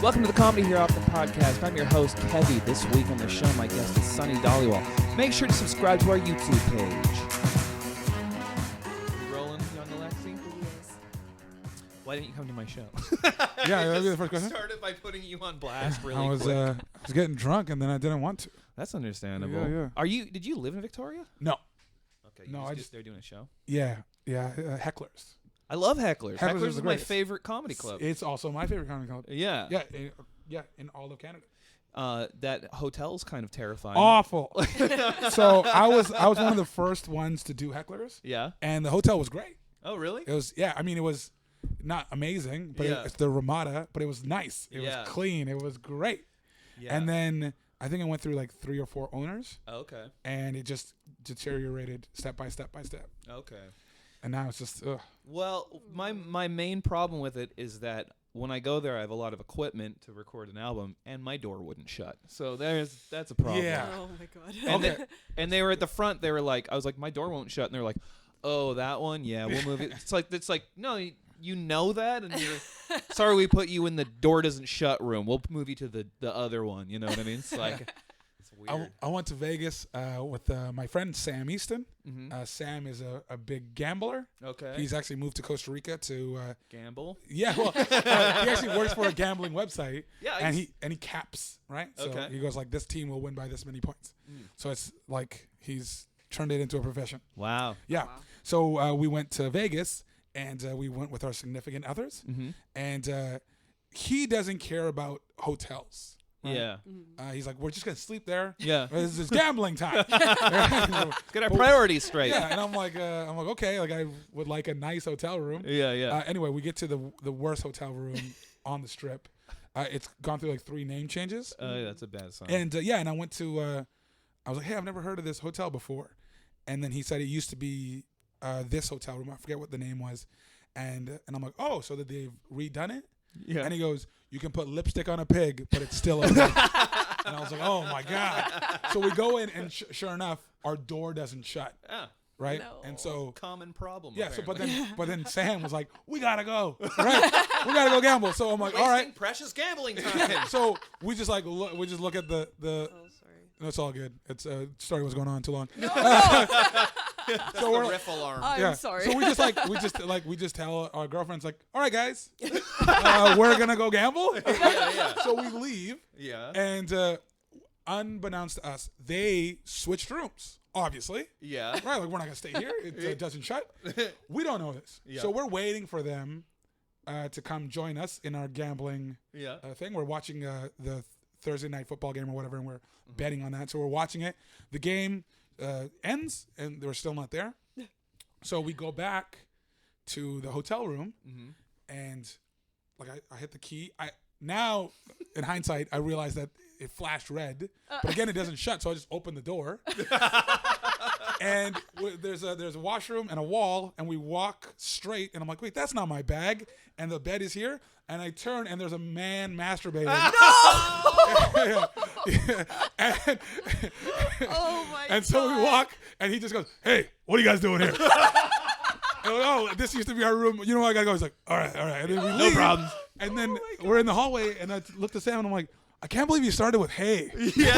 Welcome to the Comedy Here Often podcast. I'm your host, Kevvy. This week on the show, my guest is Sunee Dhaliwal. Make sure to subscribe to our YouTube page. You rolling, young Alexi? Yes. Why didn't you come to my show? Yeah, that'd be the first question. Started by putting you on blast really I was quick. getting drunk and then I didn't want to. That's understandable. Yeah. Did you live in Victoria? No. Okay. No, You I just just- there doing a show. Yeah, hecklers. I love Hecklers. Hecklers Hecklers is is the my greatest. favorite comedy club. It's also my favorite comedy club. Yeah. Yeah, in all of Canada. That hotel's kind of terrifying. Awful. So I was one of the first ones to do hecklers, Yeah. and the hotel was great. Oh, really? It was it was not amazing, but Yeah. it's the Ramada, but it was nice. It Yeah. was clean. It was great. Yeah. And then I think I went through like 3 or 4 owners, Okay. and it just deteriorated step by step by step. Okay. And now it's just ugh. Well, my main problem with it is that when I go there, I have a lot of equipment to record an album, and my door wouldn't shut. So that's a problem. Yeah. Oh my god. And, Okay. and they were at the front. They were like, I was like, my door won't shut, and they're like, oh, that one, yeah, we'll move it. It's like no, you know that, and you're sorry we put you in the door doesn't shut room. We'll move you to the other one. You know what I mean? It's like it's weird. I went to Vegas with my friend Sam Easton. Mm-hmm. Sam is a big gambler. Okay. He's actually moved to Costa Rica to Gamble. yeah. Well, he actually works for a gambling website. Yeah. And he caps, right. So Okay. he goes like, this team will win by this many points. Mm. So it's like he's turned it into a profession. Wow. Yeah. Wow. So we went to Vegas and we went with our significant others, Mm-hmm. and he doesn't care about hotels. Right? Yeah. He's like, we're just gonna sleep there. Yeah. This is gambling time. Get our priorities straight. Yeah, and I'm like, okay, like I would like a nice hotel room. Yeah. Anyway, we get to the worst hotel room on the strip. It's gone through like 3 name changes, That's a bad sign. and and I went to, I was like, hey, I've never heard of this hotel before, and then he said it used to be this hotel room. I forget what the name was, and I'm like, oh, so that they've redone it? yeah. And he goes, you can put lipstick on a pig, but it's still a pig. And I was like, oh my god. So we go in, and sure enough, our door doesn't shut. Ah, Right, No. and so common problem. yeah. So apparently. but then Sam was like, we gotta go, right? We gotta go gamble. So I'm like, all right. Wasting precious gambling time. So we just like we just look at the. Oh, sorry. No, it's all good. It's sorry, was going on too long. No. So we're riff alarm. I'm sorry. So we just tell our girlfriends like, all right, guys, we're gonna go gamble. yeah. So we leave, Yeah. and unbeknownst to us, they switched rooms. Obviously, Yeah. right? Like we're not gonna stay here. It doesn't shut. We don't know this, Yeah. so we're waiting for them to come join us in our gambling Yeah. thing. We're watching the Thursday night football game or whatever, and we're Mm-hmm. betting on that. So we're watching it. The game ends, and they're still not there. So we go back to the hotel room, Mm-hmm. and like I hit the key. Now, in hindsight, I realized that it flashed red, but again, it doesn't shut. So I just opened the door, and there's a washroom and a wall, and we walk straight, and I'm like, wait, that's not my bag, and the bed is here, and I turn, and there's a man masturbating. Yeah. And, Oh my and so we God. walk, and he just goes, hey, what are you guys doing here? And I'm like, oh, this used to be our room. You know what I gotta go? He's like, all right. And then we leave. problem. And then we're in the hallway, and I looked at Sam, and I'm like, I can't believe you started with hey. Yeah.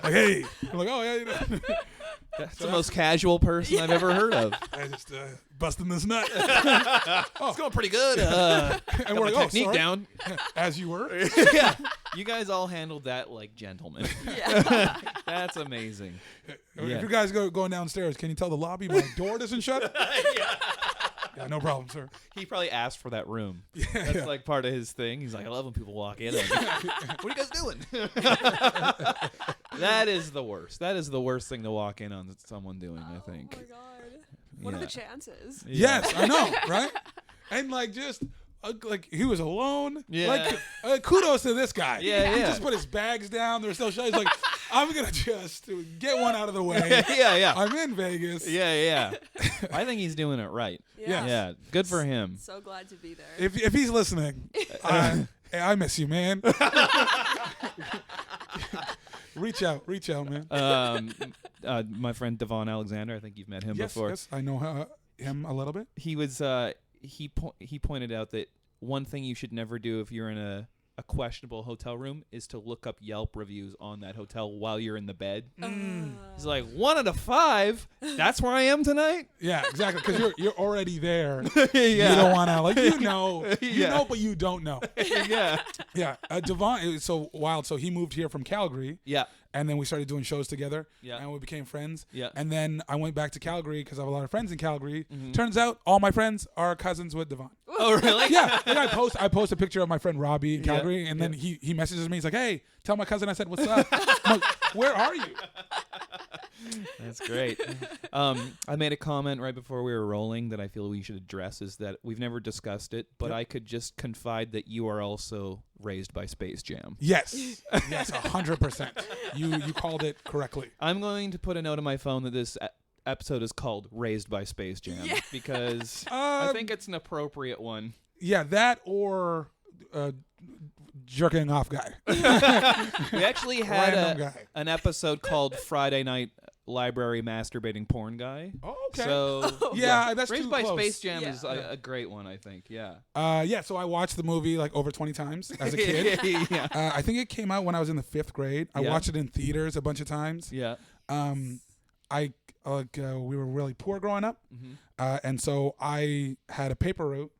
Like, hey. I'm like, oh, yeah. You know. That's the most casual person I've ever heard of. I just busting this nut. It's going pretty good. And Got we're my like, oh, technique sorry. down. As you were. Yeah. You guys all handled that like gentlemen. Yeah. That's amazing. If Yeah. you guys going downstairs, can you tell the lobby my door doesn't shut? Yeah, no problem, sir. He probably asked for that room. Yeah, That's yeah. like part of his thing. He's like, I love when people walk in. I'm like, what are you guys doing? That is the worst. That is the worst thing to walk in on someone doing, I think. Oh my god. What are the chances? Yeah. Yes, I know, right? And like just like he was alone. Yeah. Like kudos to this guy. Yeah, He yeah. just put his bags down. They're still shut. He's like, I'm gonna just get one out of the way. Yeah. I'm in Vegas. Yeah. I think he's doing it right. Yes. Yeah. Good for him. So glad to be there. If he's listening, hey, I miss you, man. Reach out, man. My friend Devon Alexander. I think you've met him before. Yes, I know him a little bit. He was he pointed out that one thing you should never do if you're in a a questionable hotel room is to look up Yelp reviews on that hotel while you're in the bed. He's like, 1 out of 5. That's where I am tonight. Yeah, exactly. Because you're already there. Yeah. You don't want to you know, but you don't know. Yeah. Yeah, Devon is so wild. So he moved here from Calgary. Yeah. And then we started doing shows together. Yeah. And we became friends. Yeah. And then I went back to Calgary because I have a lot of friends in Calgary. Mm-hmm. Turns out all my friends are cousins with Devon. Oh, really? Yeah. And I post a picture of my friend Robbie in Calgary, and then he messages me. He's like, "Hey, tell my cousin I said what's up." I'm like, "Where are you?" That's great. I made a comment right before we were rolling that I feel we should address is that we've never discussed it, but I could just confide that you are also raised by Space Jam. Yes. Yes, 100%. You called it correctly. I'm going to put a note on my phone that this episode is called Raised by Space Jam because I think it's an appropriate one. Yeah, that or jerking off guy. We actually had Random guy. an episode called Friday Night Library Masturbating Porn Guy. Oh, okay. So yeah, that's Raised too by close. Space Jam Yeah. is a great one, I think. Yeah. Yeah, so I watched the movie like over 20 times as a kid. Yeah. I think it came out when I was in the 5th grade. I Yeah. watched it in theaters a bunch of times. Yeah. We were really poor growing up, Mm-hmm. and so I had a paper route,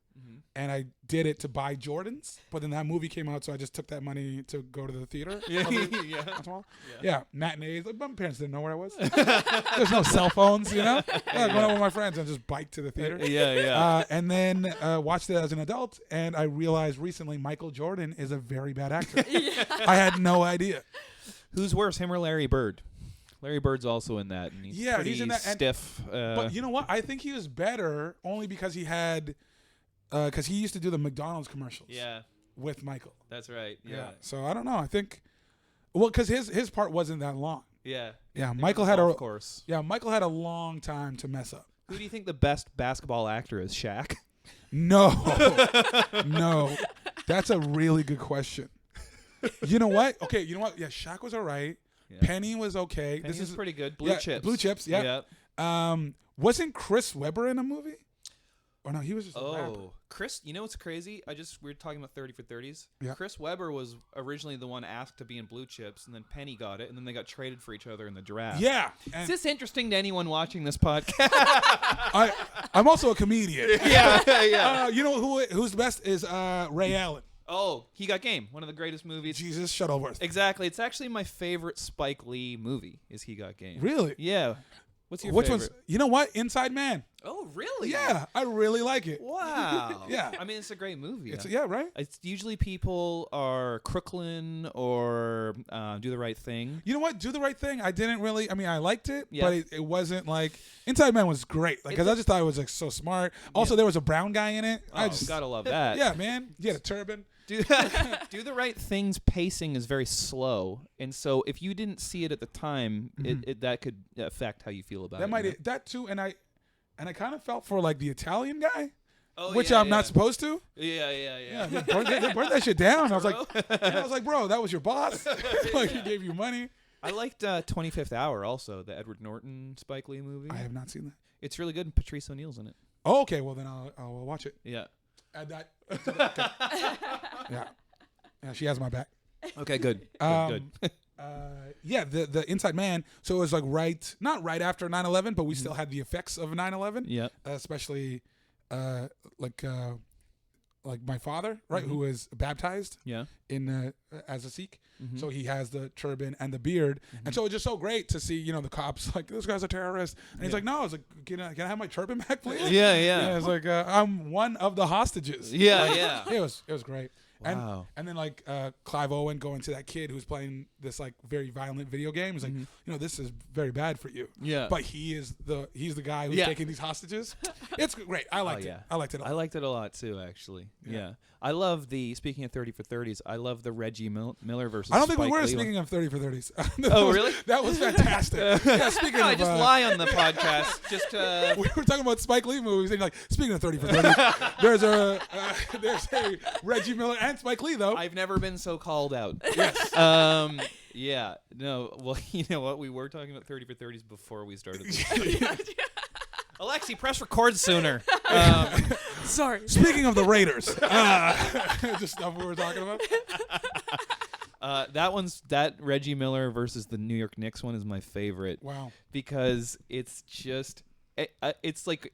and I did it to buy Jordans. But then that movie came out, so I just took that money to go to the theater. Yeah. Yeah, matinees. Like, my parents didn't know where I was. There's no cell phones, you know. Going out with my friends and just bike to the theater. Yeah. And then watched it as an adult, and I realized recently Michael Jordan is a very bad actor. I had no idea. Who's worse, him or Larry Bird? Larry Bird's also in that. And he's pretty he's in that. And, stiff. but you know what? I think he was better only because he had, because he used to do the McDonald's commercials. Yeah, With Michael. that's right. Yeah. So I don't know. I think, well, because his part wasn't that long. Yeah. Yeah. Michael had Of course. Yeah, Michael had a long time to mess up. Who do you think the best basketball actor is? Shaq? No, no, that's a really good question. You know what? Okay, you know what? Yeah, Shaq was all right. Yeah. Penny was okay. This is pretty good. yeah, Blue Chips. Blue Chips. Yeah. Wasn't Chris Webber in a movie? Or no, he was just a rapper. Oh, Chris, you know what's crazy? We were talking about 30 for 30s. Yeah. Chris Webber was originally the one asked to be in Blue Chips, and then Penny got it, and then they got traded for each other in the draft. Yeah. Is And this interesting to anyone watching this podcast? I'm also a comedian. Yeah. You know who's the best is Ray Allen. Oh, He Got Game, one of the greatest movies. Jesus Shuttleworth. Exactly. It's actually my favorite Spike Lee movie is He Got Game. Really? Yeah. What's your Which favorite? one's? You know what? Inside Man. Oh, really? Yeah, I really like it. Wow. Yeah. I mean, it's a great movie. It's right. It's usually people are Crooklyn or Do the Right Thing. You know what? Do the Right Thing. I didn't really. I mean, I liked it, Yeah. but it wasn't like Inside Man was great. Like, because I just thought it was like so smart. Also, there was a brown guy in it. I just Gotta love that. Yeah, man. He had a turban. Do the Right Thing's pacing is very slow, and so if you didn't see it at the time, that could affect how you feel about it. That too, and I kind of felt for like the Italian guy, Oh, which yeah, I'm not supposed to. Yeah. Yeah, they burned that shit down. I was like, bro, that was your boss. Like, he gave you money. I liked 25th Hour also, the Edward Norton Spike Lee movie. I have not seen that. It's really good, and Patrice O'Neal's in it. Oh, okay. Well, then I'll watch it. Yeah. Add that. Okay. Yeah. She has my back. Okay, good. Good. Yeah, the Inside Man. So it was like not right after 9/11, but we still had the effects of 9/11. Yeah. Especially, like my father, right, who was baptized. Yeah. In as a Sikh, so he has the turban and the beard, and so it's just so great to see, the cops like, this guy's a terrorist, and he's like, no, it's like, can I have my turban back, please? Yeah. It's like, I'm one of the hostages. Yeah. It was great. Wow. And then like Clive Owen going to that kid who's playing this like very violent video game. He's like, this is very bad for you. Yeah. But he's the guy who's taking these hostages. It's great. I liked it. I liked it a lot. I liked it a lot too, actually. Yeah. I love speaking of 30 for 30s, I love the Reggie Miller versus I don't think Spike we were Lee speaking of 30 for 30s. Oh, really? That was fantastic. Yeah, speaking No, of, I just lie on the podcast. Just we were talking about Spike Lee movies, and you're like, speaking of 30 for 30, there's a Reggie Miller and Spike Lee though. I've never been so called out. Yes. Yeah. No. Well, you know what? We were talking about 30 for 30s before we started this. Alexi, press record sooner. Sorry. Speaking of the Raiders, just stuff we were talking about. That Reggie Miller versus the New York Knicks one is my favorite. Wow. Because it's just it's like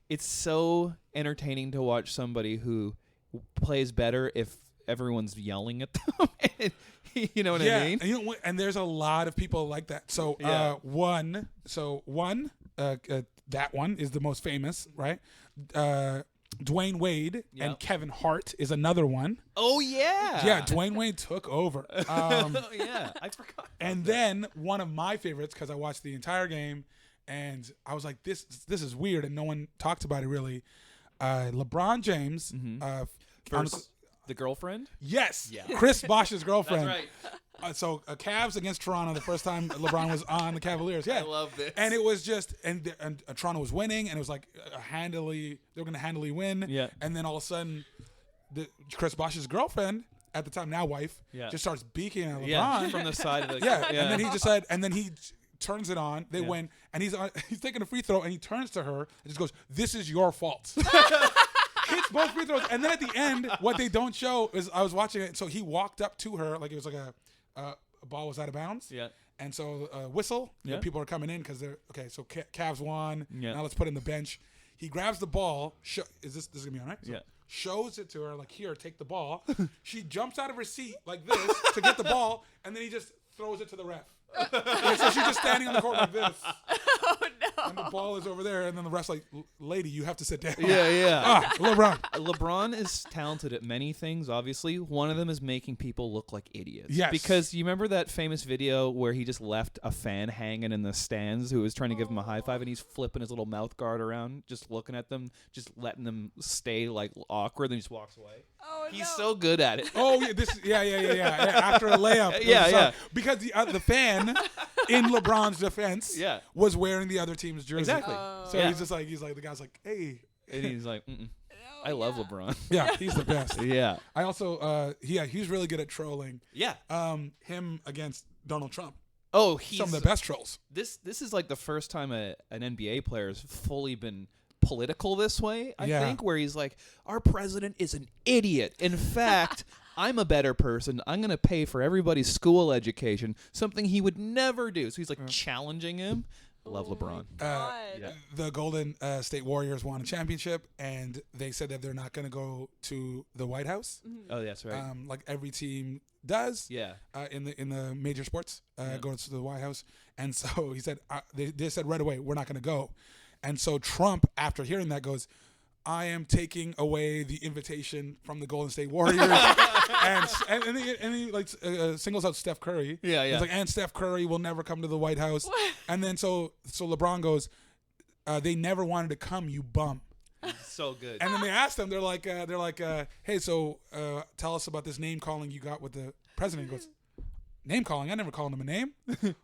it's so entertaining to watch somebody who plays better if everyone's yelling at them. You know what I mean? And, you know what, and there's a lot of people like that. So that one is the most famous, right? Dwayne Wade and Kevin Hart is another one. Oh yeah. Yeah, Dwayne Wade took over. Oh yeah, I forgot. And then one of my favorites, because I watched the entire game, and I was like, this is weird, and no one talked about it really. LeBron James versus the girlfriend. Yes. Yeah. Chris Bosh's girlfriend. That's right. So Cavs against Toronto the first time LeBron was on the Cavaliers. Yeah. I love this. And it was just and Toronto was winning, and it was like they were going to handily win. Yeah. And then all of a sudden, Chris Bosh's girlfriend at the time, now wife, just starts beaking at LeBron. Yeah, from the side of the And then he just said, and then he turns it on. They win, and he's taking a free throw, and he turns to her and just goes, "This is your fault." Hits both free throws, and then at the end, what they don't show is I was watching it. So he walked up to her like it was like a ball was out of bounds. Yeah. And so whistle. Yeah. People are coming in because they're okay. So Cavs won. Yeah. Now let's put in the bench. He grabs the ball. This is gonna be all right? So Yeah. Shows it to her like, here, take the ball. She jumps out of her seat like this to get the ball, and then he just throws it to the ref. And so she's just standing on the court like this. Oh no. And the ball is over there, and then the ref's like, lady, you have to sit down. Yeah. LeBron. LeBron is talented at many things, obviously. One of them is making people look like idiots. Yes. Because you remember that famous video where he just left a fan hanging in the stands who was trying to give him a high five, and he's flipping his little mouth guard around, just looking at them, just letting them stay like awkward, then he just walks away. Oh, He's so good at it. Oh yeah, after a layup. Yeah. Because the fan, in LeBron's defense, was wearing the other team's jersey. Exactly. So he's like the guy's like, hey, and he's like, I love LeBron. Yeah, he's the best. Yeah. I also, he's really good at trolling. Yeah. Him against Donald Trump. Oh, he's some of the best trolls. This is like the first time an NBA player has fully been political this way, I think, where he's like, our president is an idiot. In fact, I'm a better person. I'm going to pay for everybody's school education, something he would never do. So he's like challenging him. Love LeBron. The Golden State Warriors won a championship, and they said that they're not going to go to the White House. Oh, that's right. Like every team does. Yeah. In the major sports, goes to the White House, and so he said they said right away, we're not going to go. And so Trump, after hearing that, goes, I am taking away the invitation from the Golden State Warriors. and he like singles out Steph Curry. Yeah. He's like, and Steph Curry will never come to the White House. And then so LeBron goes, they never wanted to come, you bum. So good. And then they asked him, they're like, hey, so tell us about this name calling you got with the president. He goes, name calling? I never called him a name.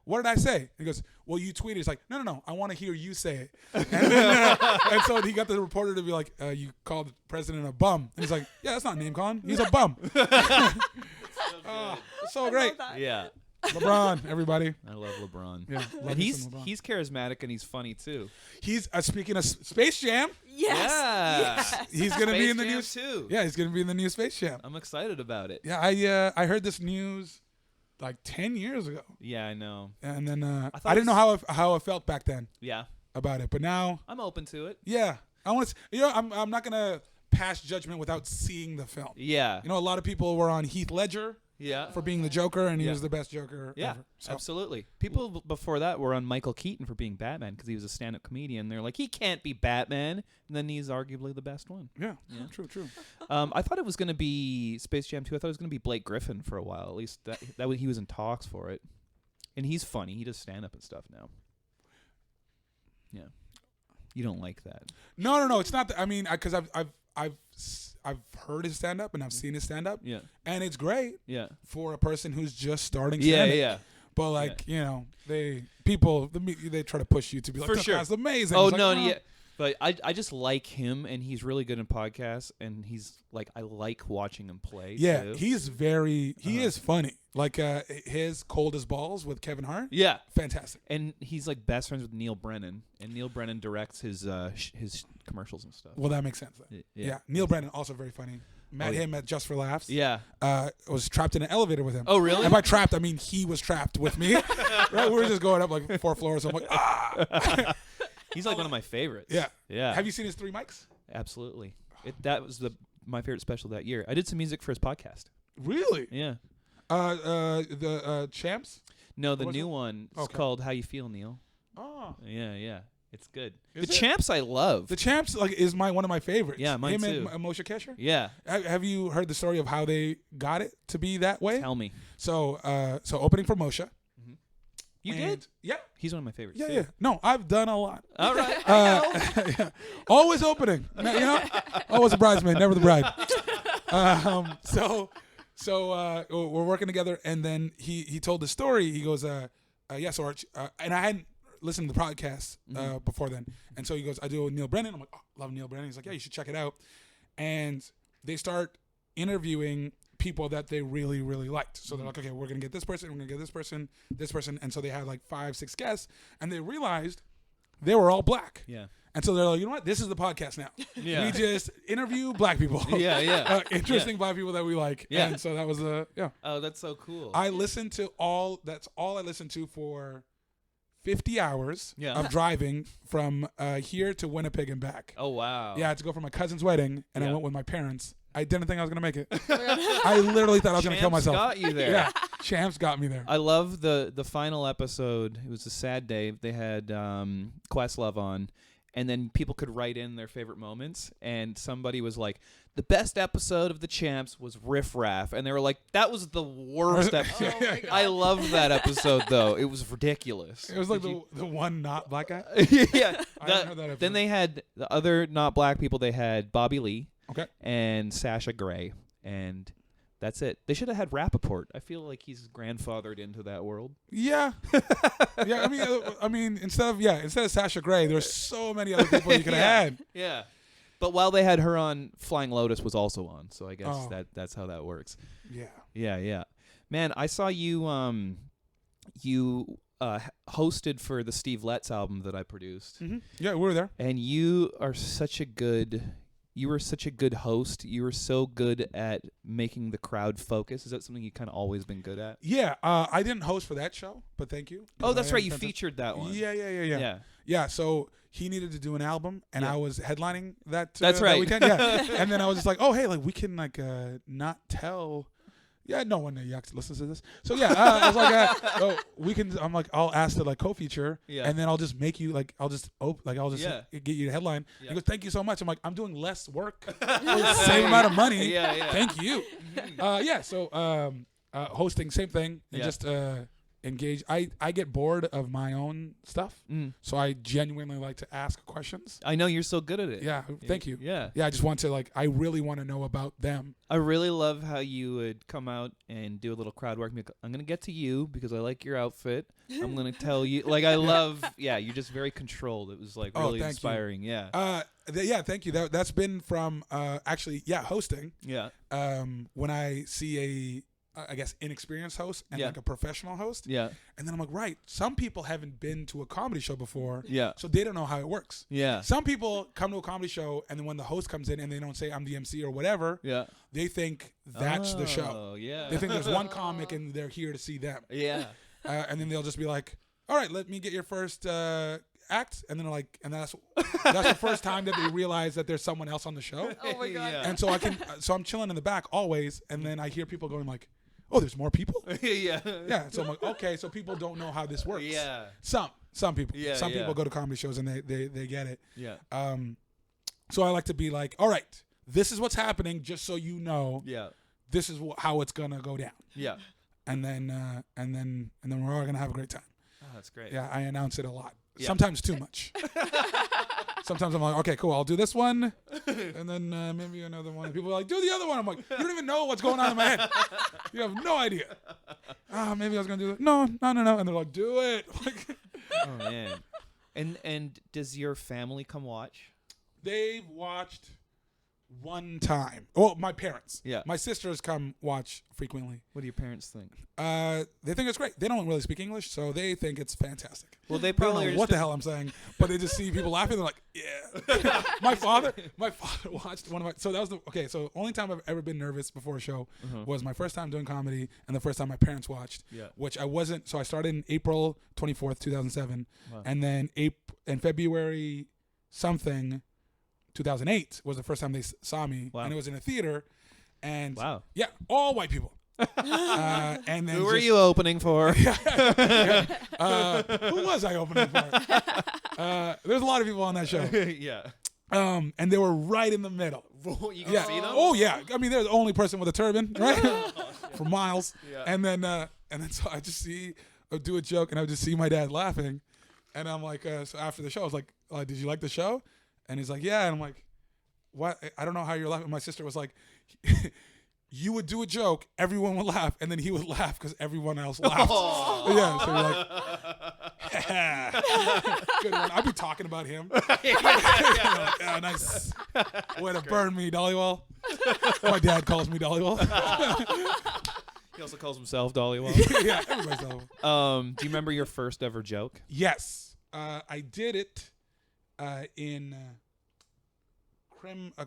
What did I say? He goes, well, you tweeted. He's like, no. I want to hear you say it. And so he got the reporter to be like, you called the president a bum. And he's like, yeah, that's not name calling. He's a bum. So great. Yeah. LeBron, everybody. I love LeBron. Yeah, and he's charismatic and he's funny too. He's speaking of Space Jam. Yes. He's gonna be in the new too. Yeah, he's gonna be in the new Space Jam. I'm excited about it. Yeah, I heard this news like 10 years ago. Yeah, I know. And then I didn't know how I felt back then. Yeah. About it, but now I'm open to it. Yeah, I want to. I'm not gonna pass judgment without seeing the film. Yeah. A lot of people were on Heath Ledger. Yeah. For being the Joker, and he was the best Joker ever. So. Absolutely. People before that were on Michael Keaton for being Batman because he was a stand-up comedian. They're like, he can't be Batman, and then he's arguably the best one. Yeah. True. I thought it was going to be Space Jam 2. I thought it was going to be Blake Griffin for a while. At least that he was in talks for it. And he's funny. He does stand-up and stuff now. Yeah. You don't like that? No. It's not that. I mean, because I've heard his stand up and I've seen his stand up. Yeah. And it's great. Yeah. For a person who's just starting stand up. Yeah. But they try to push you to be like, for sure, that's amazing. Oh, it's no, like, yeah. But I just like him, and he's really good in podcasts, and he's like, I like watching him play. Yeah, too. he is funny. Like his Cold as Balls with Kevin Hart. Yeah. Fantastic. And he's like best friends with Neil Brennan, and Neil Brennan directs his commercials and stuff. Well, that makes sense then. Yeah. Neil Brennan, also very funny. Met him at Just for Laughs. Yeah. Was trapped in an elevator with him. Oh, really? And by trapped, I mean he was trapped with me. Right? We were just going up like 4 floors. I'm like, ah. He's like one of my favorites. Yeah. Yeah. Have you seen his 3 mics? Absolutely. That was my favorite special that year. I did some music for his podcast. Really? Yeah. The Champs? No, the What was new it? one. It's Okay. called How You Feel, Neil. Oh. Yeah. It's good. Is The it? Champs I love. The Champs is one of my favorites. Yeah, mine him too. and Moshe Kesher. Yeah. Have you heard the story of how they got it to be that way? Tell me. So opening for Moshe. You and- did? Yeah. He's one of my favorites. Yeah, too. yeah. No, I've done a lot. All right. Yeah. Always opening. You know, always a bridesmaid, never the bride. So we're working together, and then he told the story. He goes, yeah. So and I hadn't listened to the podcast before then, and so he goes, I do it with Neil Brennan. I'm like, oh, love Neil Brennan. He's like, yeah, you should check it out. And they start interviewing people that they really, really liked. So they're like, okay, we're gonna get this person, we're gonna get this person, and so they had like 5, 6 guests, and they realized they were all black. Yeah. And so they're like, you know what? This is the podcast now. Yeah. We just interview black people. Yeah. Interesting black people that we like. Yeah. And so that was yeah. Oh, that's so cool. I listened to that's all I listened to for 50 hours of driving from here to Winnipeg and back. Oh, wow. Yeah, I had to go for my cousin's wedding, and I Yeah. went with my parents. I didn't think I was going to make it. I literally thought I was going to kill Champs myself. got you there. Yeah, Champs got me there. I love the final episode. It was a sad day. They had Questlove on, and then people could write in their favorite moments, and somebody was like, the best episode of the Champs was Riff Raff, and they were like, that was the worst episode. Oh my God. I love that episode, though. It was ridiculous. It was like the one not black guy. Yeah. I haven't heard that episode. Then they had the other not black people. They had Bobby Lee Okay. and Sasha Grey, and that's it. They should have had Rappaport. I feel like he's grandfathered into that world. Yeah, yeah. I mean, instead of Sasha Grey, there's so many other people you could have had. Yeah. But while they had her on, Flying Lotus was also on, so I guess Oh. that's how that works. Yeah. Yeah. Man, I saw you hosted for the Steve Letts album that I produced. Mm-hmm. Yeah, we were there. And you were such a good host. You were so good at making the crowd focus. Is that something you kind of always been good at? Yeah, I didn't host for that show, but thank you. Oh, that's I right. am You fantastic. featured that one. Yeah. Yeah, so he needed to do an album, and Yeah. I was headlining that. That's that right. weekend. Yeah, and then I was just like, oh, hey, like we can like not tell. Yeah, no one listens to this. So yeah, I was like, oh, we can. I'm like, I'll ask to like co-feature, Yeah. and then I'll just make you like, I'll just get you the headline. Yeah. He goes, thank you so much. I'm like, I'm doing less work for the same amount of money. Yeah. Thank you. Yeah. So hosting, same thing, and Yeah. just engage. I get bored of my own stuff, so I genuinely like to ask questions. I know you're so good at it. Yeah, thank you. Yeah. Yeah, I just want to I really want to know about them. I really love how you would come out and do a little crowd work. And be like, I'm going to get to you because I like your outfit. I'm going to tell you. Like, I love, you're just very controlled. It was like really thank you. inspiring. Yeah. Yeah, thank you. That's been from hosting. Yeah. When I see I guess inexperienced host and Yeah. like a professional host. Yeah. And then I'm like, right, some people haven't been to a comedy show before. Yeah. So they don't know how it works. Yeah. Some people come to a comedy show and then when the host comes in and they don't say I'm the MC or whatever, Yeah. they think that's the show. Oh, yeah. They think there's one comic and they're here to see them. Yeah. And then they'll just be like, all right, let me get your first act. And then they're like, and that's the first time that they realize that there's someone else on the show. Oh my God. Yeah. And so I'm chilling in the back always. And then I hear people going like, oh, there's more people? Yeah. Yeah. So I'm like, okay, so people don't know how this works. Yeah. Some people. Yeah, Some yeah. people go to comedy shows and they get it. Yeah. So I like to be like, all right, this is what's happening, just so you know. Yeah. This is how it's gonna go down. Yeah. And then we're all gonna have a great time. Oh, that's great. Yeah, I announce it a lot. Yeah. Sometimes too much. Sometimes I'm like, okay, cool, I'll do this one, and then maybe another one. People are like, do the other one. I'm like, you don't even know what's going on in my head. You have no idea. Maybe I was gonna do that. No. And they're like, do it. Oh man. And does your family come watch? They've watched one time. Well, my parents. Yeah. My sisters come watch frequently. What do your parents think? They think it's great. They don't really speak English, so they think it's fantastic. Well, they They don't probably know are what just the hell I'm saying, but they just see people laughing. They're like, yeah. my father watched one of my. So that was So only time I've ever been nervous before a show was my first time doing comedy, and the first time my parents watched. Yeah. Which I wasn't. So I started in April 24th, 2007, Wow. and then in February something, 2008 was the first time they saw me, Wow. and it was in a theater, and Wow. yeah, all white people. And then Who are you opening for? who was I opening for? There's a lot of people on that show. Yeah. And they were right in the middle. You can Yeah. see them? Oh yeah. I mean, they're the only person with a turban, right? For miles. Yeah. And then so I just do a joke, and I would just see my dad laughing, and I'm like, so after the show, I was like, did you like the show? And he's like, yeah. And I'm like, what? I don't know how you're laughing. My sister was like, you would do a joke, everyone would laugh, and then he would laugh because everyone else laughed. Oh. Yeah, so you're like, good one. I'd be talking about him. Yeah, nice. Way to burn me, Dhaliwal. My dad calls me Dhaliwal. He also calls himself Dhaliwal. Yeah, everybody's Dhaliwal. Do you remember your first ever joke? Yes, I did it in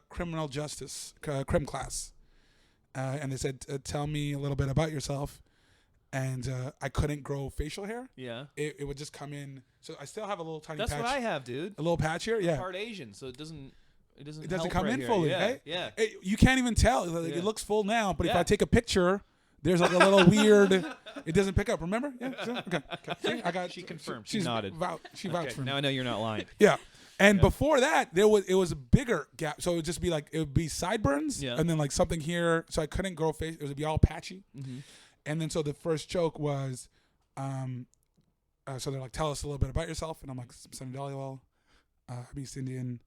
criminal justice crim class. And they said, tell me a little bit about yourself. And I couldn't grow facial hair. Yeah. It would just come in. So I still have a little tiny That's patch. what I have, dude. A little patch here? Yeah. Part Asian, so it doesn't It doesn't help come right in here. fully, yeah. right? Yeah. You can't even tell. Like, Yeah. It looks full now, but if Yeah. I take a picture, there's like a little weird. It doesn't pick up. Remember? Yeah. Okay. See, I got. She confirmed. She She's nodded. She vouched Okay, for me. now I know you're not lying. Yeah. And Yeah. before that, it was a bigger gap. So it would just be like, it would be sideburns, Yeah. and then like something here. So I couldn't grow face. It would be all patchy. Mm-hmm. And then so the first joke was, so they're like, tell us a little bit about yourself, and I'm like, Sunee Dhaliwal, I'm East Indian.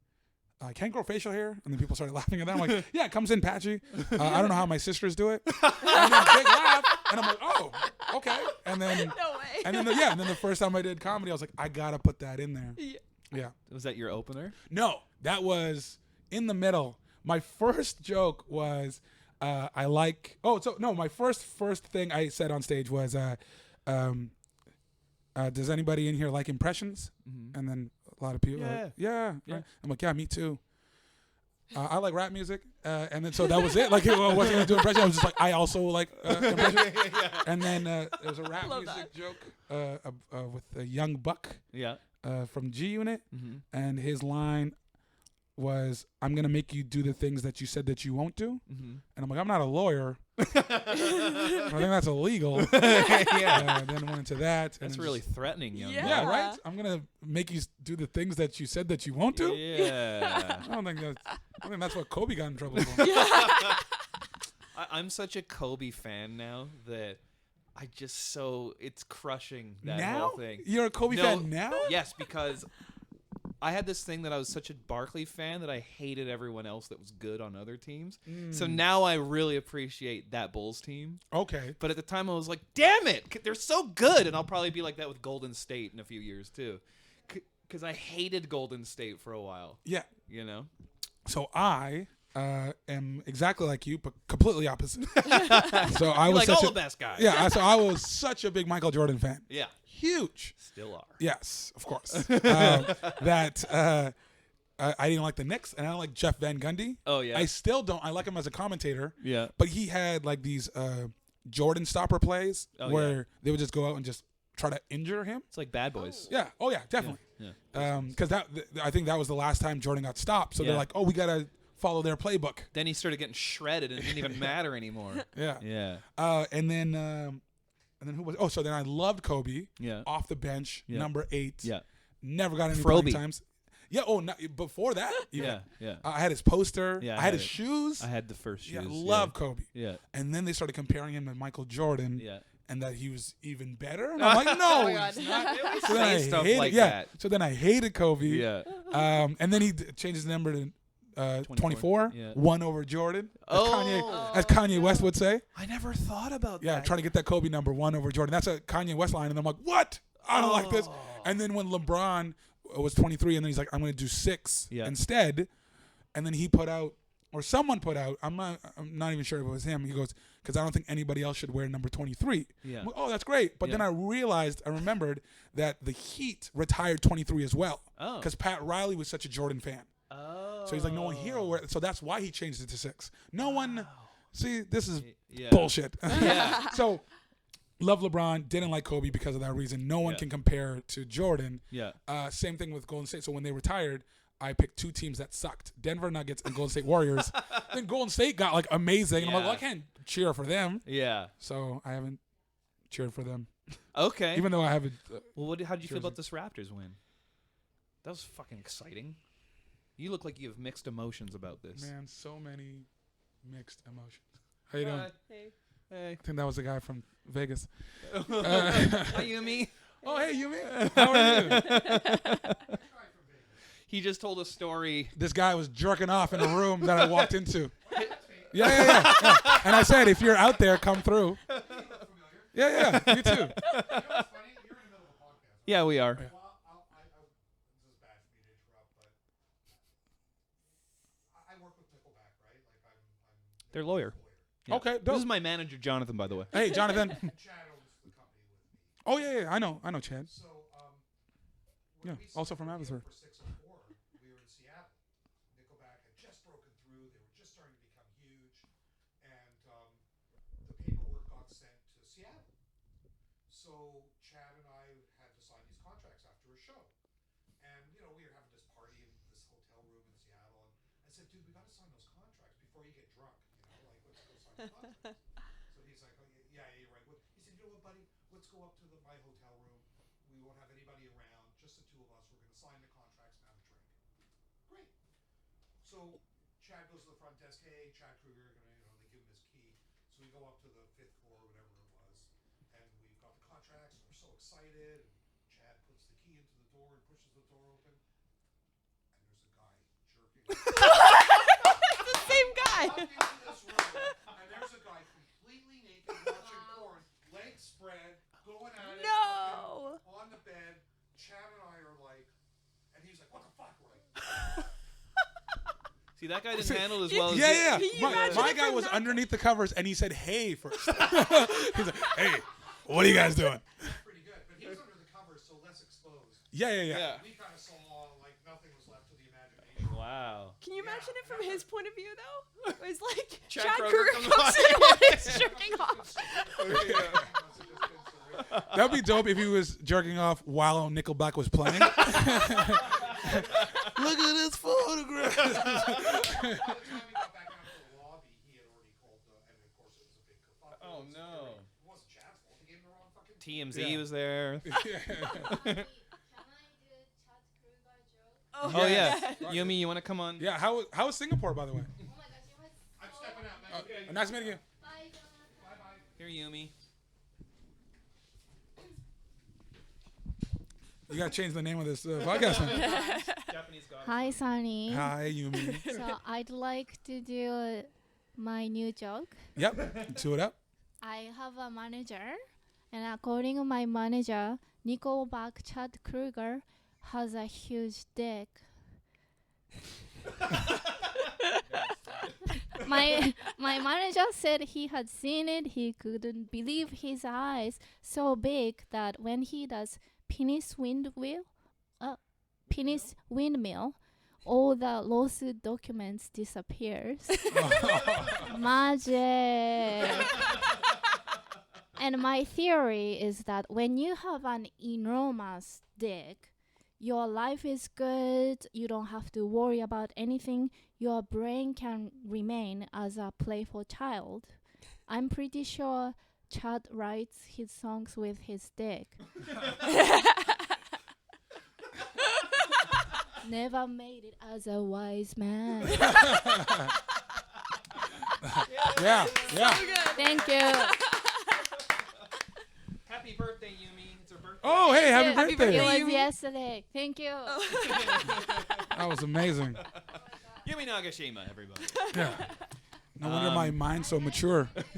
I can't grow facial hair, and then people started laughing at that. I'm like, yeah, it comes in patchy. I don't know how my sisters do it. And then big laugh, and I'm like, oh, okay. And then No way. and then the first time I did comedy, I was like, I gotta put that in there. Yeah. Was that your opener? No, that was in the middle. My first joke was my first thing I said on stage was does anybody in here like impressions? Mm-hmm. And then a lot of people Yeah. like, yeah. Yeah. I'm like, yeah, me too. I like rap music. And then so that was it. Like, I wasn't going to do impressions. I was just like, I also like impressions. And then there was a rap Love music joke with a young buck Yeah. from G Unit. Mm-hmm. And his line was, I'm going to make you do the things that you said that you won't do. Mm-hmm. And I'm like, I'm not a lawyer. I think that's illegal. Yeah. Then went into that. That's and really just- threatening, young Yeah. yeah, man. right? I'm going to make you do the things that you said that you won't do. Yeah. I think that's what Kobe got in trouble for. I'm such a Kobe fan now that it's crushing that Now? whole thing. You're a Kobe No. fan now? Yes, because I had this thing that I was such a Barkley fan that I hated everyone else that was good on other teams. So now I really appreciate that Bulls team. Okay. But at the time I was like, damn it, they're so good. And I'll probably be like that with Golden State in a few years too. Because I hated Golden State for a while, Yeah. you know? So I am exactly like you, but completely opposite. So I You're was like all such the best guys. Yeah, so I was such a big Michael Jordan fan. Yeah. Huge. Still are. Yes, of course. I didn't like the Knicks, and I don't like Jeff Van Gundy. Oh, yeah. I still don't. I like him as a commentator. Yeah. But he had like these Jordan stopper plays where they would just go out and just try to injure him. It's like Bad Boys. Yeah. Oh yeah, definitely. Yeah. Because I think that was the last time Jordan got stopped. So Yeah. they're like, oh, we gotta follow their playbook. Then he started getting shredded and it didn't even matter anymore. Yeah. Yeah. And then who was? Oh, so then I loved Kobe. Yeah. Off the bench, Yeah. number 8. Yeah. Never got any Froby. playing times. Yeah. Oh, no, before that. Even. Yeah. Yeah. I had his poster. Yeah, I I had had his it. shoes. I had the first shoes. Yeah, love Kobe. Yeah. And then they started comparing him to Michael Jordan. Yeah. And that he was even better. And I'm like, no, Oh my God. he's not. They always So then I say stuff hated, like yeah. that. So then I hated Kobe. Yeah. And then he changed his number to 24. Yeah. 1 over Jordan. As, Oh. Kanye, as Kanye West would say. I never thought about Yeah, that. trying to get that Kobe number 1 over Jordan. That's a Kanye West line. And I'm like, what? I don't like this. Oh. And then when LeBron was 23, and then he's like, I'm going to do 6 Yeah. instead. And then he put out or someone put out. I'm not even sure if it was him. He goes, because I don't think anybody else should wear number 23. Yeah. I'm like, oh, that's great. But then I remembered that the Heat retired 23 as well. Oh. Because Pat Riley was such a Jordan fan. Oh. So he's like, no one here will wear it. So that's why he changed it to 6. No one. See, this is Yeah. bullshit. Yeah. So, love LeBron, didn't like Kobe because of that reason. No one can compare to Jordan. Yeah. Same thing with Golden State. So when they retired, I picked 2 teams that sucked: Denver Nuggets and Golden State Warriors. Then Golden State got like amazing. And I'm like, well, I can't cheer for them. Yeah. So I haven't cheered for them. Okay. Even though I haven't. Well, how did you feel jersey. about this Raptors win? That was fucking exciting. You look like you have mixed emotions about this. Man, so many mixed emotions. How you doing? Hey. Hey. I think that was the guy from Vegas. Hi, Yumi. Oh, hey, Yumi. How are you? He just told a story. This guy was jerking off in a room that I walked into. Yeah. And I said, if you're out there, come through. Yeah, you too. Yeah, we are. Their lawyer. Yeah. Okay, This dope. is my manager, Jonathan, by the way. Hey, Jonathan. Oh, yeah, I know Chad. Yeah, also from Abbotsford. For 604, we were in Seattle. Nickelback had just broken through. They were just starting to become huge. And the paperwork got sent to Seattle. So Chad and I had to sign these contracts after a show. And, you know, we were having this party in this hotel room in Seattle. And I said, dude, we got to sign those contracts before you get drunk. You know, like, let's go sign the contracts. So he's like, oh, yeah, you're right. He said, you know what, buddy? Let's go up to my hotel room. We won't have anybody around, just the 2 of us. We're going to sign the contracts and have a drink. Great. So Chad goes to the front desk. Hey, Chad Kruger, they give him his key. So we go up to the 5th floor, whatever it was, and we've got the contracts. We're so excited. And Chad puts the key into the door and pushes the door open, and there's a guy jerking. The same guy. Walk into this room, and there's a guy completely naked watching porn, legs spread, going at it. No. On the bed, Chad and I are like, and he's like, what the fuck? We're like, See, that guy didn't handle it as well as Yeah. Can you My imagine guy if was we're not- underneath the covers, and he said, hey, first. He's like, hey, what are you guys doing? that's pretty good. But he was under the covers, so less exposed. Yeah. We kind of saw like nothing was left to the imagination. Wow. Can you imagine it from his point of view, though? It was like Chad Chad Kroger Kruger comes comes by. in while he's jerking off. That'd be dope if he was jerking off while Nickelback was playing. Look at this photograph. By the time we got back out to the lobby, he had already called and of course it was a big kerfuffle. Oh, no. It wasn't Chad's fault. He gave him the wrong fucking TMZ was there. Can I do Chad Kruger joke? Oh, yeah. Yes. Yumi, you want to come on? Yeah, how was Singapore, by the way? Oh my gosh, it was I'm so stepping out, man. Okay. Nice meeting you. Bye, Jonathan. Bye-bye. Here, Yumi. You gotta change the name of this podcast. Japanese guy. Hi, Sunny. Hi, Yumi. So I'd like to do my new joke. Yep, do it up. I have a manager, and according to my manager, Nickelback Chad Kruger has a huge dick. my manager said he had seen it. He couldn't believe his eyes, so big that when he does penis windmill, all the lawsuit documents disappears. Magic. And my theory is that when you have an enormous dick, your life is good. You don't have to worry about anything. Your brain can remain as a playful child. I'm pretty sure Chad writes his songs with his dick. Never made it as a wise man. Yeah. Thank you. Happy birthday, Yumi. It's her birthday. Oh, hey, happy Happy It birthday. birthday. was yesterday. Thank you. That was amazing. Yumi Nagashima, everybody. Yeah. No wonder my mind's so mature. Jokes in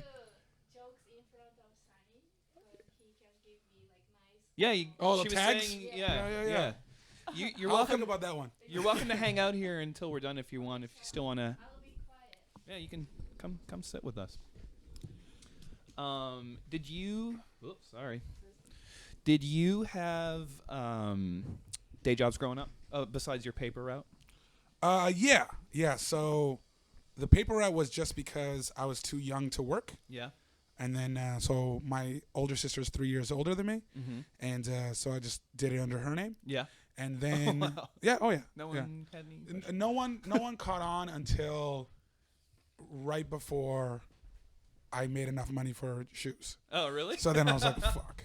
front of Sunny, so he can give me like nice. Yeah. Oh, the she was tags? saying, Yeah. You're I'll welcome. think about that one. You're welcome to hang out here until we're done if you want. If you still want to. I'll be quiet. Yeah, you can come sit with us. Did you? Oops, sorry. Did you have day jobs growing up besides your paper route? Yeah. So the paper route was just because I was too young to work. Yeah. And then, so my older sister is 3 years older than me. Mm-hmm. And so I just did it under her name. Yeah. And then, wow. yeah, oh yeah. No yeah. one had any. No one caught on until right before I made enough money for shoes. Oh, really? So then I was like, fuck.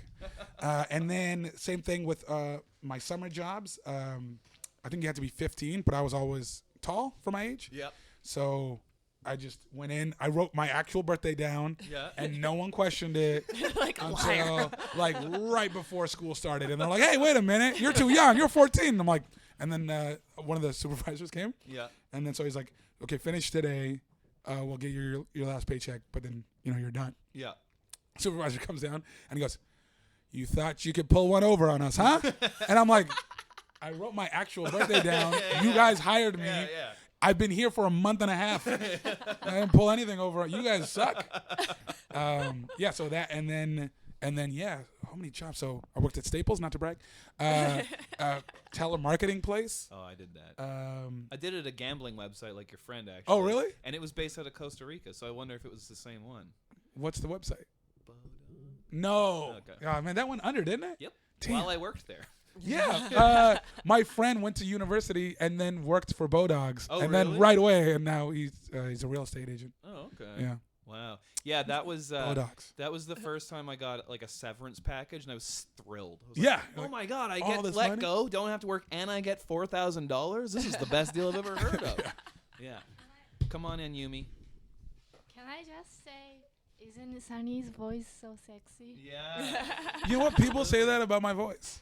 And then same thing with my summer jobs. I think you had to be 15, but I was always tall for my age. Yep. So I just went in. I wrote my actual birthday down, Yeah. and no one questioned it Like a until like right before school started. And they're like, "Hey, wait a minute, you're too young. You're 14." And I'm like, and then one of the supervisors came, Yeah. and then so he's like, "Okay, finish today. We'll get your last paycheck, but then you're done." Yeah. Supervisor comes down and he goes, "You thought you could pull one over on us, huh?" And I'm like, "I wrote my actual birthday down. You guys hired me. Yeah. I've been here for a month and a half. I didn't pull anything over. You guys suck." Yeah. So that and then yeah. How many jobs? So I worked at Staples, not to brag. Telemarketing place. Oh, I did that. I did it at a gambling website like your friend actually. Oh, really? And it was based out of Costa Rica, so I wonder if it was the same one. What's the website? No. Okay. Oh, man, that went under, didn't it? Yep. Damn. While I worked there. Yeah. My friend went to university and then worked for Bodogs. Oh, and really? then right away, and now he's a real estate agent. Oh, okay. Yeah. Wow. Yeah, that was Bodogs. that was the first time I got like a severance package, and I was thrilled. I was Yeah. Like, oh Like, my god, I all get this let money? go, don't have to work, and I get $4,000. This is the best deal I've ever heard of. Yeah. Come on in, Yumi. Can I just say, isn't Sunny's voice so sexy? Yeah. You know what? People say that about my voice.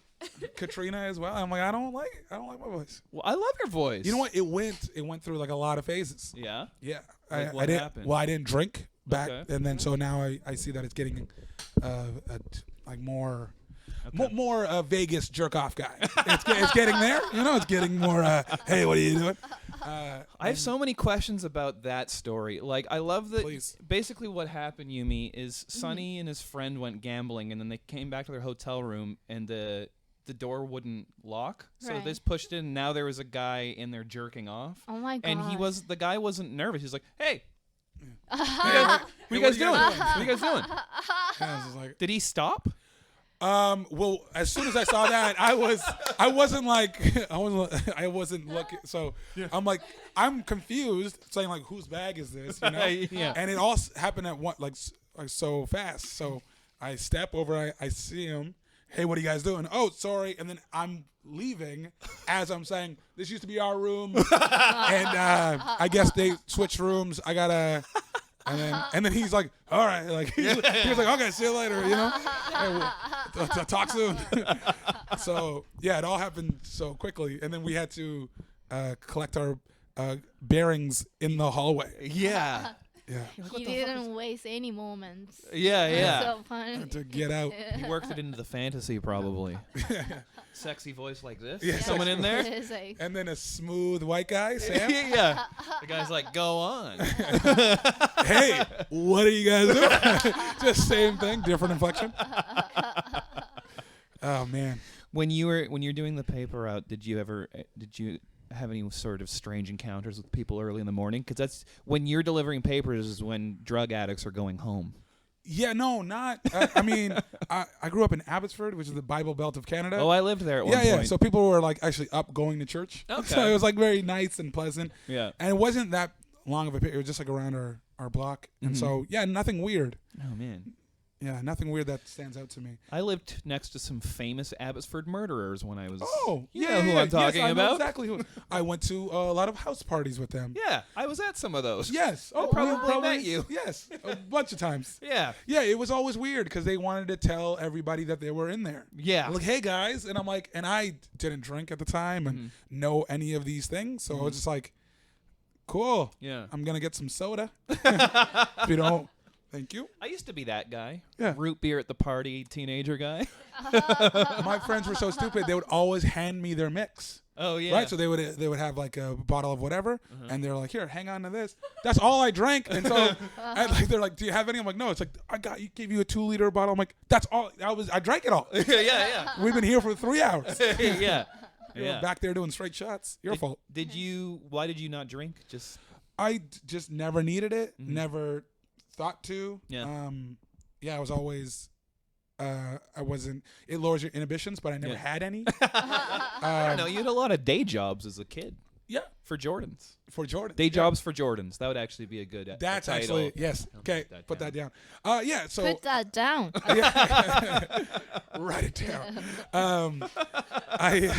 Katrina as well. I'm like, I don't like my voice. Well, I love your voice. You know what? It went through like a lot of phases. Yeah. Yeah. Like I what didn't. happened? Well, I didn't drink back, Okay. and then so now I see that it's getting like more. Okay. More Vegas jerk off guy. It's getting there. It's getting more. Hey, what are you doing? I have so many questions about that story. Like, I love that. Please. Basically, what happened, Yumi, is Sunny and his friend went gambling, and then they came back to their hotel room, and the door wouldn't lock. So Right. they just pushed it, and now there was a guy in there jerking off. Oh my god. And the guy wasn't nervous. He was like, "Hey, Hey, what you guys doing? doing? What you guys doing?" And I was just like, Did he stop? well, as soon as I saw that, I wasn't looking. So I'm like, I'm confused, saying like, whose bag is this? Yeah. And it all happened at one, like so fast. So I step over, I see him. Hey, what are you guys doing? Oh, sorry. And then I'm leaving as I'm saying, this used to be our room. And I guess they switched rooms. I gotta. And then he's like, all right, like he was like, okay, see you later, Hey, we'll talk soon. So yeah, it all happened so quickly, and then we had to collect our bearings in the hallway. Yeah. Yeah, He didn't waste any moments. Yeah. So fun. to get out. He worked it into the fantasy, probably. Sexy voice like this. Yeah. Someone in there. It's like, And then a smooth white guy, Sam. Yeah. The guy's like, "Go on." Hey, what are you guys doing? Just same thing, different inflection. Oh man. When you're doing the paper route, did you have any sort of strange encounters with people early in the morning? Because that's when you're delivering papers is when drug addicts are going home. Yeah, no, not. I mean, I grew up in Abbotsford, which is the Bible Belt of Canada. Oh, I lived there at one yeah. point. So people were like actually up going to church. Okay. So it was like very nice and pleasant. Yeah. And it wasn't that long of a period. It was just like around our block. And so, yeah, nothing weird. Oh man. Yeah, nothing weird that stands out to me. I lived next to some famous Abbotsford murderers when I was. Oh, you yeah. know who I'm talking yes, I know about. exactly who. I went to a lot of house parties with them. Yeah, I was at some of those. Yes. Oh, probably met you. Yes, a bunch of times. Yeah. Yeah, it was always weird because they wanted to tell everybody that they were in there. Yeah. Like, hey guys, and I'm like, and I didn't drink at the time and know any of these things, so I was just like, cool. Yeah. I'm gonna get some soda. If you don't Thank you. I used to be that guy. Yeah. Root beer at the party, teenager guy. My friends were so stupid. They would always hand me their mix. Oh yeah. Right, so they would have like a bottle of whatever, and they're like, "Here, hang on to this." That's all I drank, and so they're like, "Do you have any?" I'm like, "No." It's like gave you a 2-liter bottle. I'm like, "That's all." I drank it all. yeah. We've been here for 3 hours. Yeah. You were Yeah. back there doing straight shots. Your fault. Why did you not drink? Just Just never needed it. Never thought to. Yeah. Yeah. I was always. I wasn't. It lowers your inhibitions, but I never had any. no, you had a lot of day jobs as a kid. Yeah. For Jordans. For Jordan. Day jobs for Jordans. That would actually be a good That's title. actually yes. Okay, put that down. Yeah. So Put that down. write it down. I.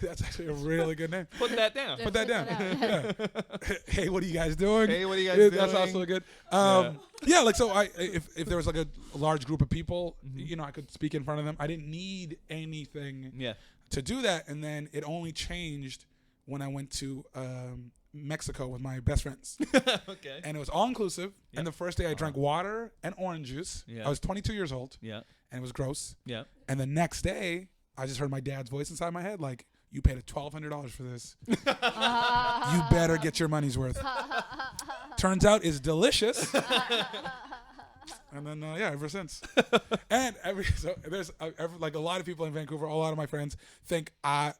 That's actually a really good name. Put that down. Put that down. Yeah. Hey, what are you guys doing? Hey, what are you guys Yeah, doing? That's also good. Yeah, like so. If there was like a large group of people, you know, I could speak in front of them. I didn't need anything Yeah. to do that, and then it only changed when I went to Mexico with my best friends, Okay. and it was all inclusive. And the first day I drank water and orange juice. Yeah. I was 22 years old, Yeah. and it was gross. Yeah. And the next day, I just heard my dad's voice inside my head, like, "You paid $1,200 for this. You better get your money's worth." Turns out it's delicious. And then ever since, and there's like a lot of people in Vancouver. A lot of my friends think I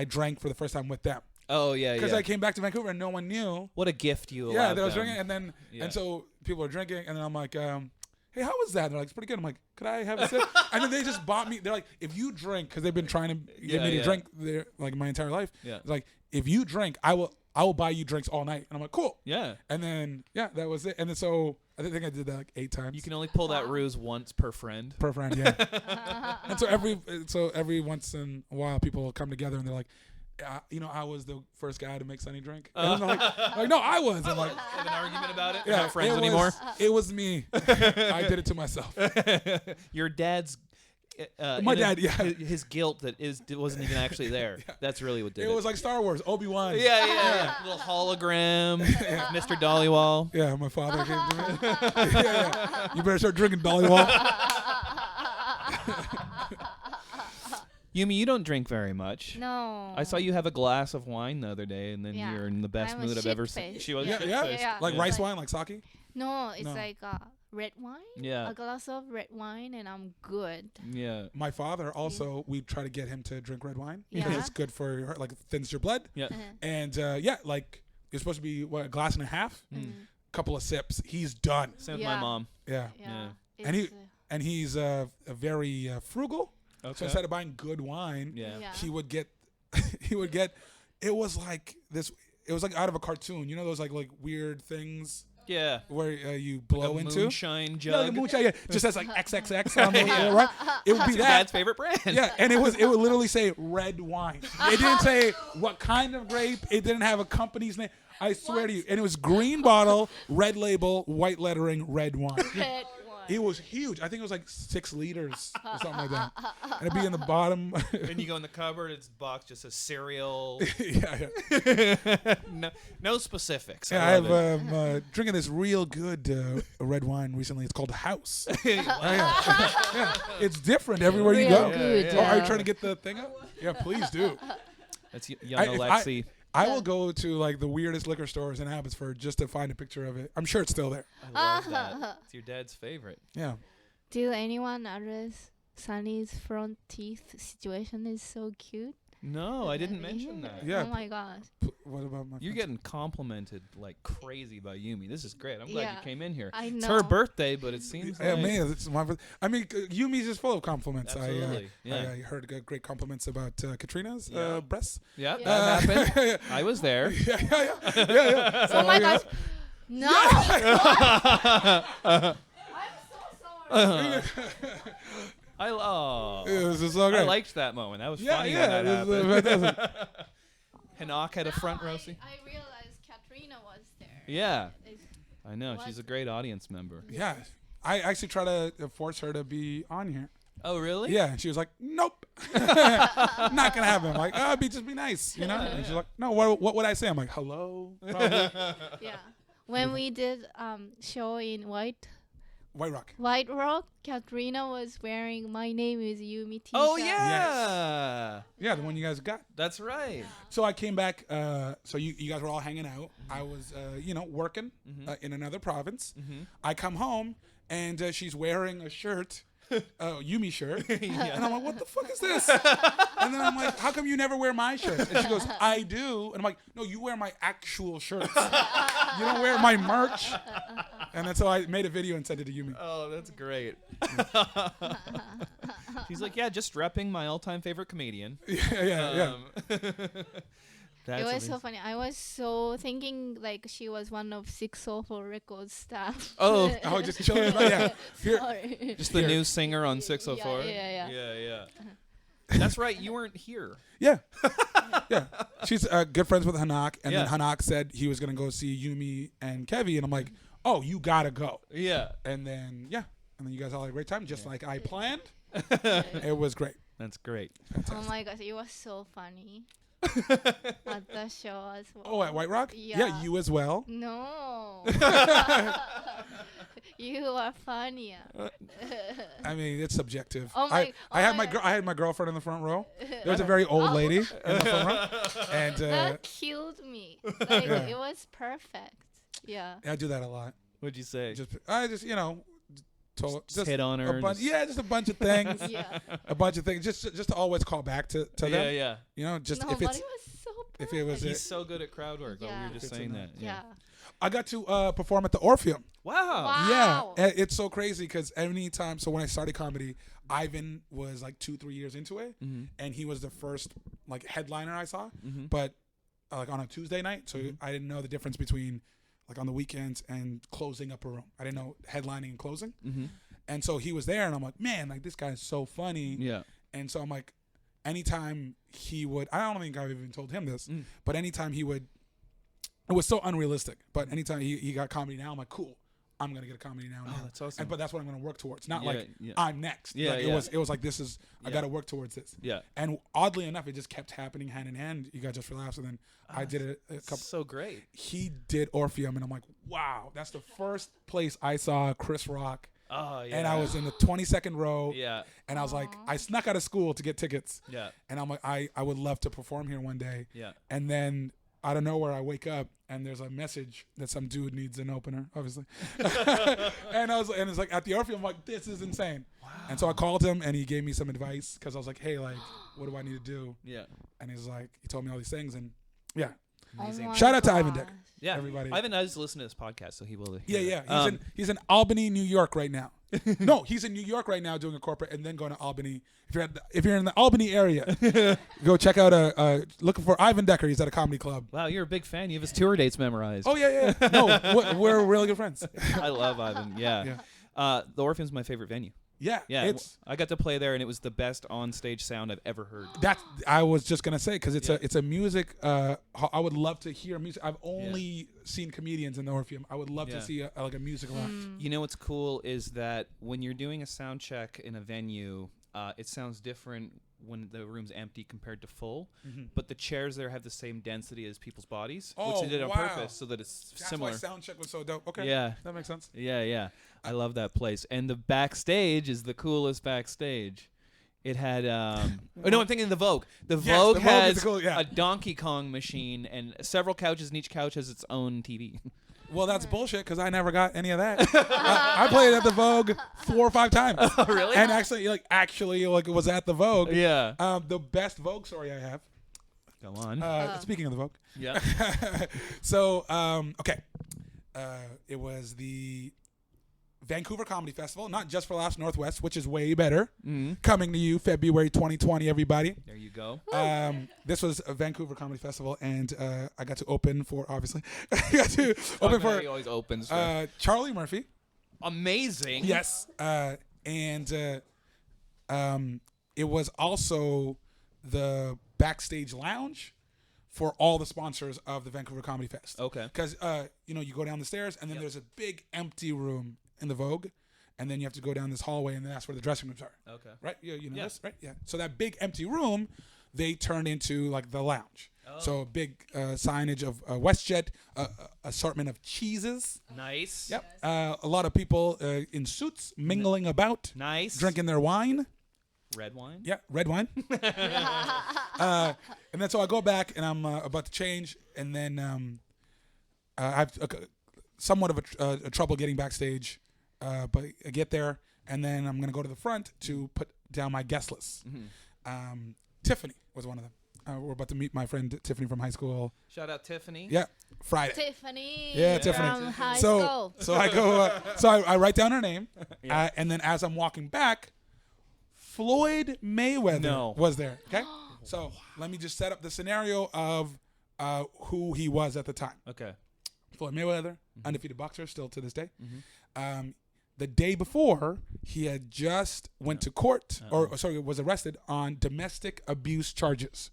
drank for the first time with them Oh yeah. because Yeah. I came back to Vancouver and no one knew. What a gift you allowed Yeah, that I was them. drinking, and then Yeah. and so people are drinking, and then I'm like, "Hey, how was that?" And they're like, "It's pretty good." I'm like, "Could I have a sip?" And then they just bought me. They're like, "If you drink," because they've been trying to get me to Yeah. drink their like my entire life. Yeah. It's like, "If you drink, I will buy you drinks all night." And I'm like, "Cool." Yeah. And then that was it. And then so I think I did that like 8 times. You can only pull that ruse once per friend. per friend, yeah. And so every once in a while, people will come together and they're like, I was the first guy to make Sunny drink. And I'm like, no, I was. I'm like, Have an argument about it? yeah, Not friends it was, anymore. It was me. I did it to myself. Your dad's. My dad, yeah. His guilt that wasn't even actually there. That's really what did it. It was like Star Wars, Obi-Wan. yeah. Little hologram, Mr. Dhaliwal. Yeah, my father came to me. yeah. You better start drinking, Dhaliwal. Yumi, you don't drink very much. No. I saw you have a glass of wine the other day, and then Yeah. you're in the best I was mood I've ever shit-faced. seen. She was Yeah, shit-faced. yeah. Like Yeah. rice wine, like sake. No, it's No. like red wine. Yeah. A glass of red wine, and I'm good. Yeah. My father also, we try to get him to drink red wine Yeah. because it's good for your heart, like it thins your blood. Yeah. And like you're supposed to be a glass and a half, couple of sips, he's done. Same with Yeah. my mom. Yeah, Yeah. And he- It's, and he's a very frugal. Okay. So instead of buying good wine, Yeah. Yeah. he would get, it was like this. It was like out of a cartoon. You know those like weird things Yeah. where you blow A into. moonshine Yeah, jug. the moonshine. Yeah, just says like XXX on the right. It would be Your that. dad's favorite brand. Yeah, and it would literally say red wine. It didn't say what kind of grape. It didn't have a company's name. I swear to you. And it was green bottle, red label, white lettering, red wine. red wine. It was huge. I think it was like 6 liters or something like that. And it'd be in the bottom. Then you go in the cupboard, it's box just says cereal. yeah. no specifics. Yeah, I love have drinking this real good red wine recently. It's called House. it. Yeah, it's different everywhere you Real go. good. Oh, are you trying to get the thing up? Yeah, please do. That's young If Alexi. I will go to like the weirdest liquor stores in Abbotsford just to find a picture of it. I'm sure it's still there. I love that. It's your dad's favorite. Yeah. Do anyone notice Sunny's front teeth situation is so cute? No, I didn't mention that. Yeah. Oh my gosh. What about my? You're friends? getting complimented like crazy by Yumi. This is great. I'm glad Yeah, you came in here. I It's know. her birthday, but it seems Yeah, like man, it's my. I mean, Yumi's just full of compliments. Absolutely, yeah. I heard great compliments about Katrina's Yeah. breasts. yeah, Yeah. that happened. yeah, I was there. yeah. So, Oh my yeah. gosh. No. I'm so sorry. It was just so great. I liked that moment. That was Yeah, funny yeah, when that it was, happened. fantastic. Hanak had a front row seat. I realized Katrina was there. Yeah, It's- I know. What? She's a great audience member. Yeah, I actually try to force her to be on here. Oh, really? Yeah, and she was like, "Nope, not gonna happen." I'm like, "Oh, just be nice, you know." And she's like, "No, what would I say?" I'm like, "Hello." Probably. Yeah. When we did show in White White Rock. Rock, Katrina was wearing "My Name Is Yumi" T-shirt. Oh yeah, Yeah, the one you guys got. that's right. So I came back. So you guys were all hanging out. I was, working in another province. I come home and she's wearing a shirt, Yumi shirt, and I'm like, "What the fuck is this?" And then I'm like, "How come you never wear my shirt?" And she goes, "I do." And I'm like, "No, you wear my actual shirts. You don't wear my merch." And then so I made a video and sent it to Yumi. Oh, that's great. She's like, yeah, just repping my all-time favorite comedian. Yeah. That's It was amazing. so funny. I was so thinking like she was one of 604 Records staff. Oh, just chilling. Yeah. Here, Sorry. just the new singer on 604. Yeah. yeah. That's right. You weren't here. yeah. She's good friends with Hanak, and then Yeah. Hanak said he was gonna go see Yumi and Kevvy, and I'm like, "Oh, you gotta go." Yeah. And then you guys all had a great time, just like I planned. It was great. That's great. Oh my gosh, it was so funny at the show as well. Oh, at White Rock? Yeah. You as well. No. You are funnier. I mean, it's subjective. Oh I my had God. I had my girlfriend in the front row. There was a very old lady in the front row, and That killed me. Like it was perfect. Yeah. I do that a lot. What'd you say? I just Just hit on her. just a bunch of things. Yeah. A bunch of things. Just to always call back to them. Yeah. You know, just No, if but it's it was so perfect. if it was He's so good at crowd work. Oh, we Yeah. were just It's saying in that. Yeah. I got to perform at the Orpheum. Wow. Wow. Yeah, it's so crazy because anytime. So when I started comedy, Ivan was like 2-3 years into it, and he was the first like headliner I saw. But like on a Tuesday night, so I didn't know the difference between like on the weekends and closing up a room. I didn't know headlining and closing. And so he was there, and I'm like, man, like this guy is so funny. Yeah. And so I'm like, anytime he would, I don't think I've even told him this, but anytime he would, it was so unrealistic. But anytime he got Comedy Now, I'm like, cool, I'm gonna get a Comedy Now. Oh, that's awesome. But that's what I'm gonna work towards. Not Yeah, like yeah. I'm next. Yeah, Like, yeah. It was like this is I Yeah. gotta work towards this. Yeah. And oddly enough, it just kept happening hand in hand. You got Just for Laughs, and then I did it a couple. So great. He did Orpheum, and I'm like, wow, that's the first place I saw Chris Rock. Oh yeah. And I was in the 22nd row. Yeah. And I was like, I snuck out of school to get tickets. Yeah. And I'm like, I would love to perform here one day. Yeah. And then out of nowhere, I wake up and there's a message that some dude needs an opener, obviously. and it's like at the Orpheum, I'm like, this is insane. Wow. And so I called him and he gave me some advice because I was like, hey, like, what do I need to do? Yeah. And he's like, he told me all these things, and yeah. Amazing. Oh my Shout out to Ivan gosh. Decker. Yeah. Everybody. Ivan does listen to this podcast, so he will. Yeah, hear yeah. that. He's in Albany, New York right now. No, he's in New York right now doing a corporate, and then going to Albany. If you're in the Albany area, go check out looking for Ivan Decker. He's at a comedy club. Wow, you're a big fan. You have his tour dates memorized. Oh yeah. No, we're really good friends. I love Ivan. Yeah. The Orpheum's my favorite venue. Yeah, Yeah, it's I got to play there, and it was the best on-stage sound I've ever heard. that I was just gonna say because it's Yeah. a music. I would love to hear music. I've only seen comedians in the Orpheum. I would love Yeah. to see a musical act. You know what's cool is that when you're doing a sound check in a venue, it sounds different when the room's empty compared to full. But the chairs there have the same density as people's bodies, which Oh, they did on wow. purpose so that it's That's similar. why sound check was so dope. Okay, Yeah. that makes sense. Yeah. I love that place. And the backstage is the coolest backstage. It had oh no, I'm thinking the Vogue. The Yes, Vogue the Vogue is has cool, yeah. a Donkey Kong machine and several couches, and each couch has its own TV. Well, that's bullshit because I never got any of that. I played at the Vogue 4 or 5 times. Oh, really? And actually, it was at the Vogue. Yeah. The best Vogue story I have. Go on. Speaking of the Vogue. Yeah. So, okay. It was the Vancouver Comedy Festival, not Just for Laughs Northwest, which is way better. Coming to you February 2020, everybody. There you go. This was a Vancouver Comedy Festival, and I got to open for, obviously, I got to open He for always opens. For Charlie Murphy. amazing. Yes. And it was also the backstage lounge for all the sponsors of the Vancouver Comedy Fest. Okay. Because, you go down the stairs, and then there's a big empty room in the Vogue, and then you have to go down this hallway, and that's where the dressing rooms are. Okay. Right? You know Yeah. this, right? Yeah. So that big empty room, they turned into, like, the lounge. So a big signage of WestJet, assortment of cheeses. Nice. Yep. A lot of people in suits mingling about, Nice. drinking their wine. Red wine. Yeah, red wine. And then so I go back and I'm about to change, and then I have somewhat of a trouble getting backstage, but I get there, and then I'm gonna go to the front to put down my guest list. Tiffany was one of them. We're about to meet my friend Tiffany from high school. Shout out Tiffany. Yeah, Friday. Tiffany. Yeah, Tiffany. From high So school. so I go. I write down her name, Yeah. and then as I'm walking back, Floyd Mayweather was there. Okay, so let me just set up the scenario of who he was at the time. Okay. Floyd Mayweather, undefeated boxer, still to this day. The day before, he had just went to court, was arrested on domestic abuse charges.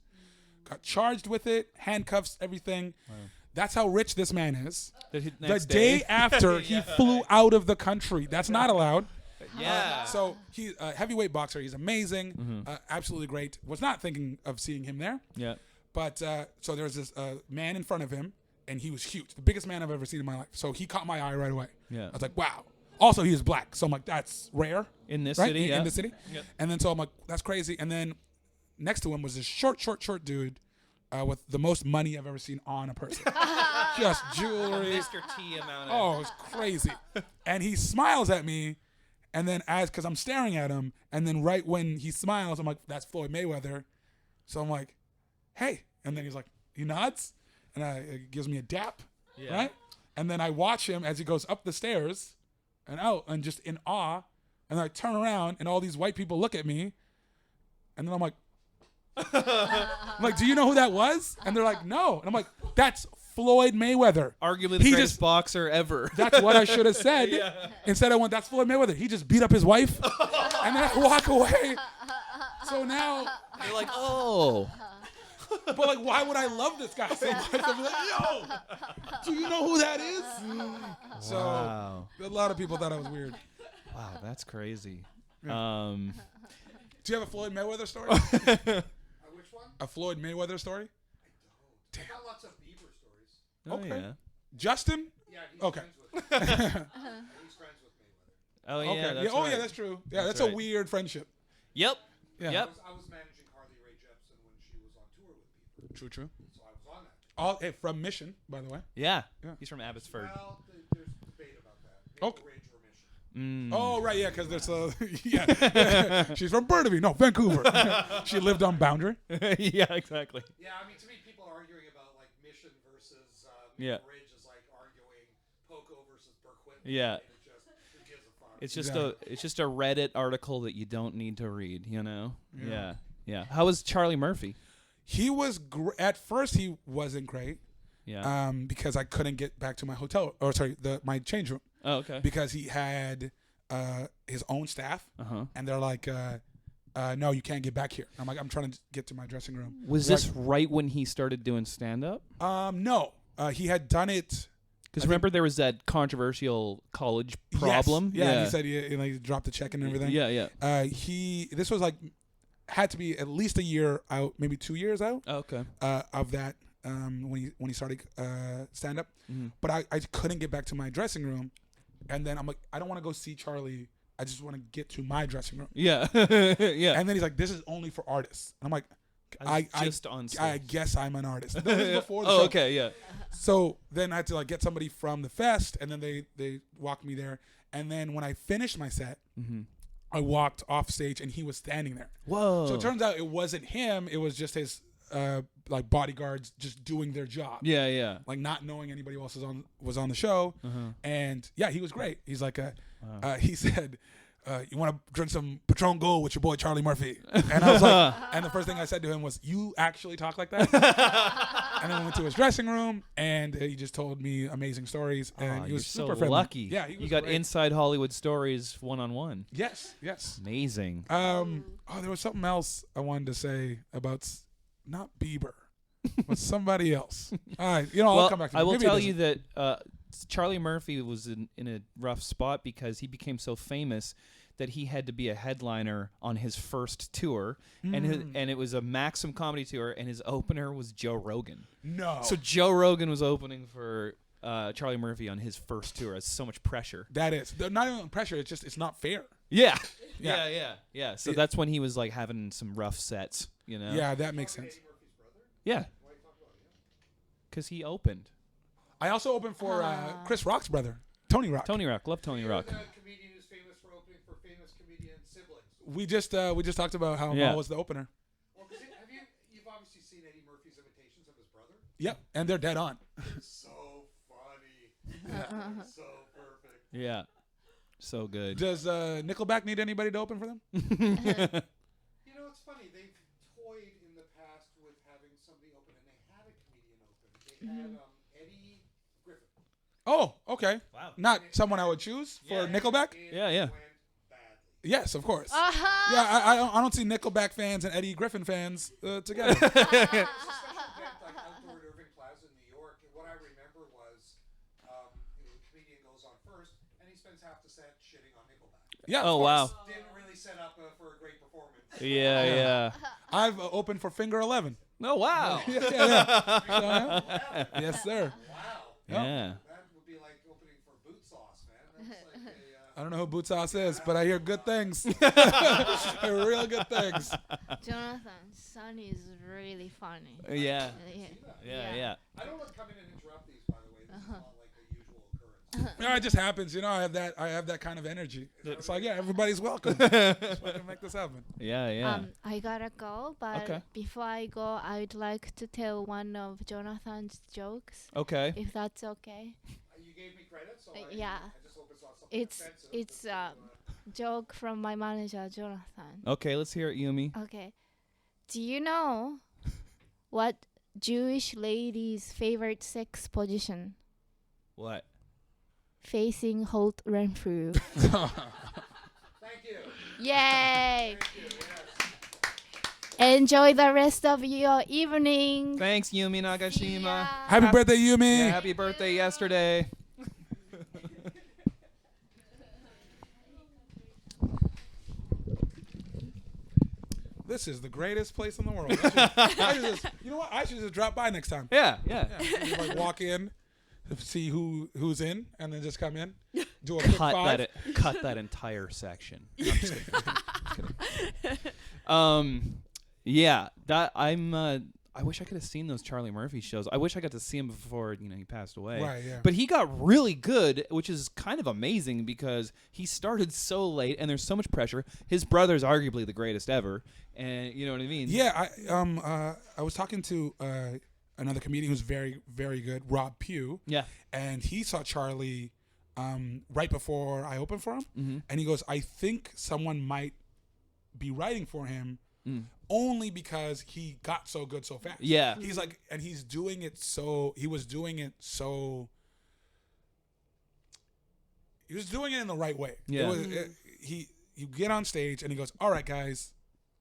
Got charged with it, handcuffs, everything. Wow. That's how rich this man is. The The day after, he flew out of the country. That's not allowed. Yeah. So he's a heavyweight boxer. He's amazing, absolutely great. Was not thinking of seeing him there. Yeah. But so there was this man in front of him, and he was huge, the biggest man I've ever seen in my life. So he caught my eye right away. Yeah. I was like, wow. Also, he is black, so I'm like, that's rare. In this right? city, In yeah. the city. Yep. And then so I'm like, that's crazy. And then next to him was this short dude with the most money I've ever seen on a person. Just jewelry. Mr. T amount of. Oh, it's crazy. And he smiles at me, and then because I'm staring at him, and then right when he smiles, I'm like, that's Floyd Mayweather. So I'm like, hey. And then he's like, he nods, and it gives me a dap, Yeah. right? And then I watch him as he goes up the stairs and out, and just in awe. And then I turn around, and all these white people look at me, and then I'm like, do you know who that was? And they're like, no. And I'm like, that's Floyd Mayweather. Arguably the He greatest just- boxer ever. That's what I should have said. Instead, I went, that's Floyd Mayweather. He just beat up his wife. And then I walk away. So now, You're like, oh. but like, why would I love this guy so much? I'm like, yo, do you know who that is? So Wow. a lot of people thought I was weird. Wow, that's crazy. Do you have a Floyd Mayweather story? Which one? A Floyd Mayweather story? I got lots of Bieber stories. Oh, Okay. yeah. Justin? Yeah, he's Okay. friends with he's friends with Mayweather. Oh, yeah. Okay. That's Oh, right. yeah, that's true. Yeah, That's that's right. a weird friendship. Yep. Yeah. Yep. I was managing Carly Rae Jepsen when she was on tour with Bieber, True. so I was on that. Hey, from Mission, by the way. Yeah. Yeah. He's from Abbotsford. Well, there's debate about that. Okay. Range or Mission. Oh, right, yeah, because there's yeah. She's from Burnaby. No, Vancouver. She lived on Boundary. Yeah, exactly. Yeah, I mean, to me, people are arguing about like Mission versus Yeah. Ridge is like arguing Poco versus Burquett. Yeah. It just, who gives a fuck? It's just Exactly. it's just a Reddit article that you don't need to read, you know? Yeah. Yeah. How was Charlie Murphy? He was at first he wasn't great Yeah. because I couldn't get back to my hotel my change room Oh, okay. because he had his own staff Uh-huh. and they're like no, you can't get back here. I'm like, I'm trying to get to my dressing room. Was They're this right when he started doing stand up? like, no, he had done it. Because remember there was that controversial college problem? Yes. Yeah, he said he dropped the check and everything. Yeah, yeah. This was like had to be at least a year out, maybe 2 years out Oh, okay. of that when he started stand up. But I couldn't get back to my dressing room, and then I'm like, I don't want to go see Charlie. I just want to get to my dressing room. Yeah. Yeah. And then he's like, this is only for artists. And I'm like, I was just on stage. I guess I'm an artist. That was before the Oh, show. okay, yeah. So then I had to like get somebody from the fest, and then they walked me there. And then when I finished my set, I walked off stage, and he was standing there. Whoa. So it turns out it wasn't him. It was just his like bodyguards just doing their job. Yeah, yeah. Like not knowing anybody else was on the show. And yeah, he was great. He's like he said, you want to drink some Patron Gold with your boy Charlie Murphy? And I was like, and the first thing I said to him was, you actually talk like that? And then we went to his dressing room, and he just told me amazing stories, and he was you're super so friendly. lucky. Yeah, he was you got great. inside Hollywood stories one-on-one. Yes, yes. Amazing. There was something else I wanted to say about not Bieber, but somebody else. All right, I'll Well, come back to I will Maybe it tell doesn't. you that Charlie Murphy was in a rough spot because he became so famous that he had to be a headliner on his first tour, and it was a Maxim comedy tour, and his opener was Joe Rogan. No. So Joe Rogan was opening for Charlie Murphy on his first tour. It's so much pressure. That is not even pressure. It's not fair. Yeah. Yeah. Yeah. So that's when he was like having some rough sets, you know? Yeah, that makes sense. Yeah. Because he opened. I also opened for Chris Rock's brother, Tony Rock. Tony Rock. Love Tony Rock. A comedian who's famous for opening for famous comedian siblings. We just talked about how Yeah. Mal was the opener. Well, because you've obviously seen Eddie Murphy's imitations of his brother. Yep, and they're dead on. It's so funny. It's so perfect. Yeah. So good. Does Nickelback need anybody to open for them? You know, it's funny. They've toyed in the past with having somebody open, and they had a comedian open. They had Eddie Griffin. Oh, okay. Wow. Not someone I would choose for Nickelback. It Yeah. went badly. Yes, of course. Uh-huh. Yeah, I don't see Nickelback fans and Eddie Griffin fans together. It was a special event, like outdoor at Irving Plaza in New York. And what I remember was, the comedian goes on first, and he spends half the set shitting on Nickelback. Yeah. Oh, of course. wow. Didn't really set up for a great performance. Yeah. I've opened for Finger 11. Oh, wow. Yeah. Yes, sir. Wow. Yeah. That would be like opening for Boot Sauce, man. That's like I don't know who Boots House is, but I hear good things. I hear real good things. Jonathan's son is really funny. Yeah. Yeah. I don't want to come in and interrupt these, by the way. This is not like the usual occurrence. Yeah, it just happens, you know. I have that kind of energy. It's like, yeah, everybody's welcome. Just want to make this happen. Yeah. I gotta go, but Okay. before I go, I'd like to tell one of Jonathan's jokes, Okay. if that's okay. You gave me credit, so Yeah. I just hope it's not something offensive. It's joke from my manager, Jonathan. Okay, let's hear it, Yumi. Okay. Do you know what Jewish lady's favorite sex position? What? Facing Holt Renfrew. Thank you. Yay! Thank you. Yes. Enjoy the rest of your evening. Thanks, Yumi Nagashima. Yeah. Happy birthday, Yumi. Yeah, happy birthday yesterday. This is the greatest place in the world. You know what? I should just drop by next time. Yeah. Yeah, just like walk in, see who's in, and then just come in, do a quick five. Cut that entire section. No, I'm just kidding. Yeah, that I wish I could have seen those Charlie Murphy shows. I wish I got to see him before, he passed away. Right, yeah. But he got really good, which is kind of amazing because he started so late and there's so much pressure. His brother's arguably the greatest ever, and you know what I mean? Yeah, I was talking to another comedian who's very, very good, Rob Pugh. Yeah. And he saw Charlie right before I opened for him, Mm-hmm. and he goes, "I think someone might be writing for him." Only because he got so good so fast. Yeah. He's like, and he was doing it so, he was doing it in the right way. Yeah. You get on stage and he goes, "All right, guys,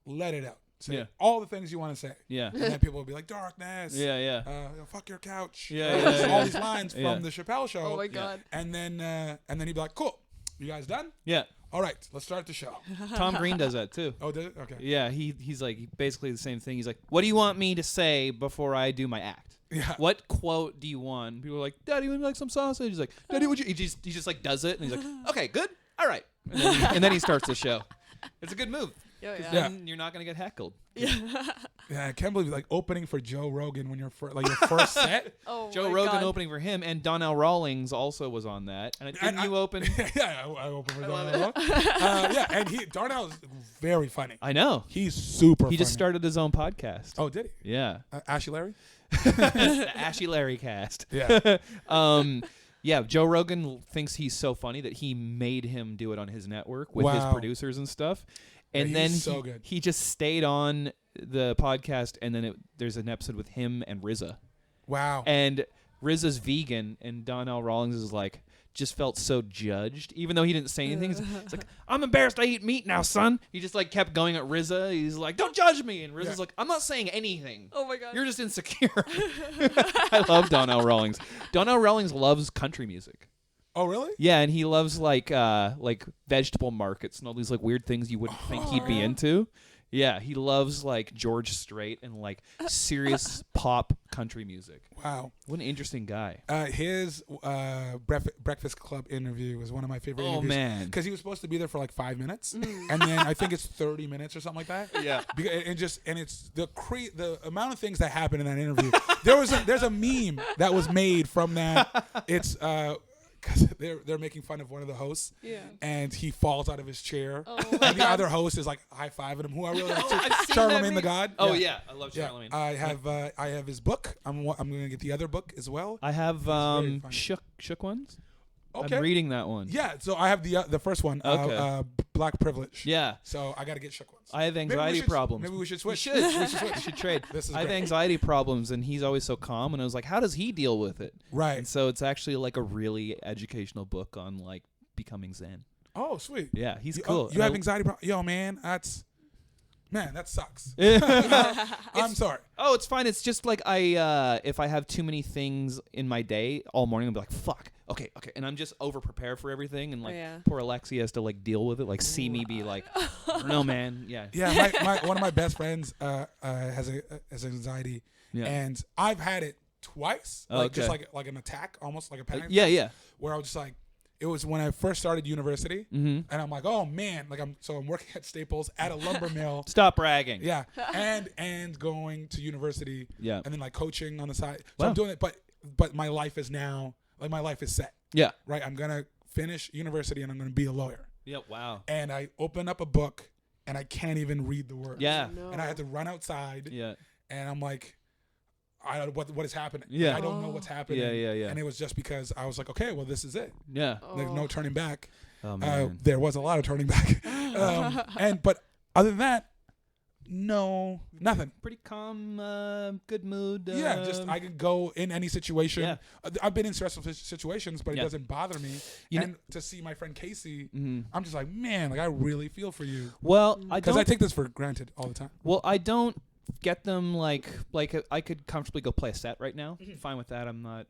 let it out. Say Yeah. all the things you want to say." Yeah. And then people will be like, "Darkness. Yeah. Fuck your couch." Yeah. All these lines from Yeah. the Chappelle show. Oh my god. And then he'd be like, "Cool. You guys done? Yeah. All right, let's start the show." Tom Green does that too. Oh, did it? Okay. Yeah, he's like basically the same thing. He's like, "What do you want me to say before I do my act? Yeah. What quote do you want?" People are like, "Daddy, would you like some sausage?" He's like, "Daddy, would you?" He just like does it, and he's like, "Okay, good, all right," and then he starts the show. It's a good move. Yeah. Then you're not gonna get heckled. Yeah, I can't believe like opening for Joe Rogan when you're your first set. Oh Joe my Rogan God. opening for him, and Donnell Rawlings also was on that. And didn't you open? Yeah, I opened for Darnell. Yeah, and Darnell is very funny. I know. He's super. He just funny. started his own podcast. Oh, did he? Yeah, Ashy Larry. the Ashy Larry cast. Yeah. Yeah, Joe Rogan thinks he's so funny that he made him do it on his network with his Wow. producers and stuff. And Yeah, then he's so good. he just stayed on the podcast, and then there's an episode with him and RZA. Wow. And RZA's vegan, and Donnell Rawlings is like, just felt so judged, even though he didn't say anything. It's like, I'm embarrassed I eat meat now, son. He just like kept going at RZA. He's like, don't judge me. And RZA's like, I'm not saying anything. Oh my god. You're just insecure. I love Donnell Rawlings. Donnell Rawlings loves country music. Oh, really? Yeah, and he loves like vegetable markets and all these like weird things you wouldn't think he'd be into. Yeah, he loves like George Strait and like serious pop country music. Wow. What an interesting guy. His Breakfast Club interview was one of my favorite Oh, interviews. man. Because he was supposed to be there for like 5 minutes. And then I think it's 30 minutes or something like that. Yeah. And it's the amount of things that happened in that interview. There's a meme that was made from that. It's because they're making fun of one of the hosts. Yeah. And he falls out of his chair. Oh. And the other host is like high-fiving him, who I really like too. I've seen Charlemagne that the God. Oh yeah, I love Yeah. Charlemagne. I have his book. I'm going to get the other book as well. I have very funny. shook ones. Okay. I'm reading that one. Yeah, so I have the first one, Okay. Black Privilege. Yeah. So I got to get shook ones. I have Maybe we anxiety should- problems. Maybe we should switch. We should trade. This is I have great. anxiety problems, and he's always so calm. And I was like, how does he deal with it? Right. And so it's actually like a really educational book on like becoming Zen. Oh, sweet. Yeah, he's You, cool. you have And anxiety problems? Yo, man, that sucks. I- I'm sorry. Oh, it's fine. It's just like if I have too many things in my day all morning, I'll be like, fuck. Okay. And I'm just over prepared for everything, and like Yeah. poor Alexi has to like deal with it, like see me be like, no, man. Yeah. Yeah, my one of my best friends has anxiety, Yeah. and I've had it twice, like just Okay. like an attack, almost like a panic. Yeah, attack, yeah. Where I was just like, it was when I first started university, Mm-hmm. and I'm like, oh man, like I'm working at Staples at a lumber mill. Stop bragging. Yeah, and going to university, Yeah. and then like coaching on the side. So Wow. I'm doing it, but my life is now like my life is set. Yeah. Right, I'm gonna finish university and I'm gonna be a lawyer. Yeah. Wow. And I open up a book and I can't even read the words. Yeah. No. And I had to run outside, Yeah. and I'm like, I don't what is happening. Yeah. I don't know what's happening. Yeah. And it was just because I was like, okay, well this is it. Yeah. There's no turning back. Oh man. There was a lot of turning back. But other than that, no, nothing. Pretty calm, good mood. Yeah, just I could go in any situation. Yeah. I've been in stressful situations, but Yeah. it doesn't bother me. You And to see my friend Casey, Mhm. I'm just like, man, like I really feel for you. Well, I Because don't. I take this for granted all the time. Well, I don't get them like I could comfortably go play a set right now. Mm-hmm. Fine with that. I'm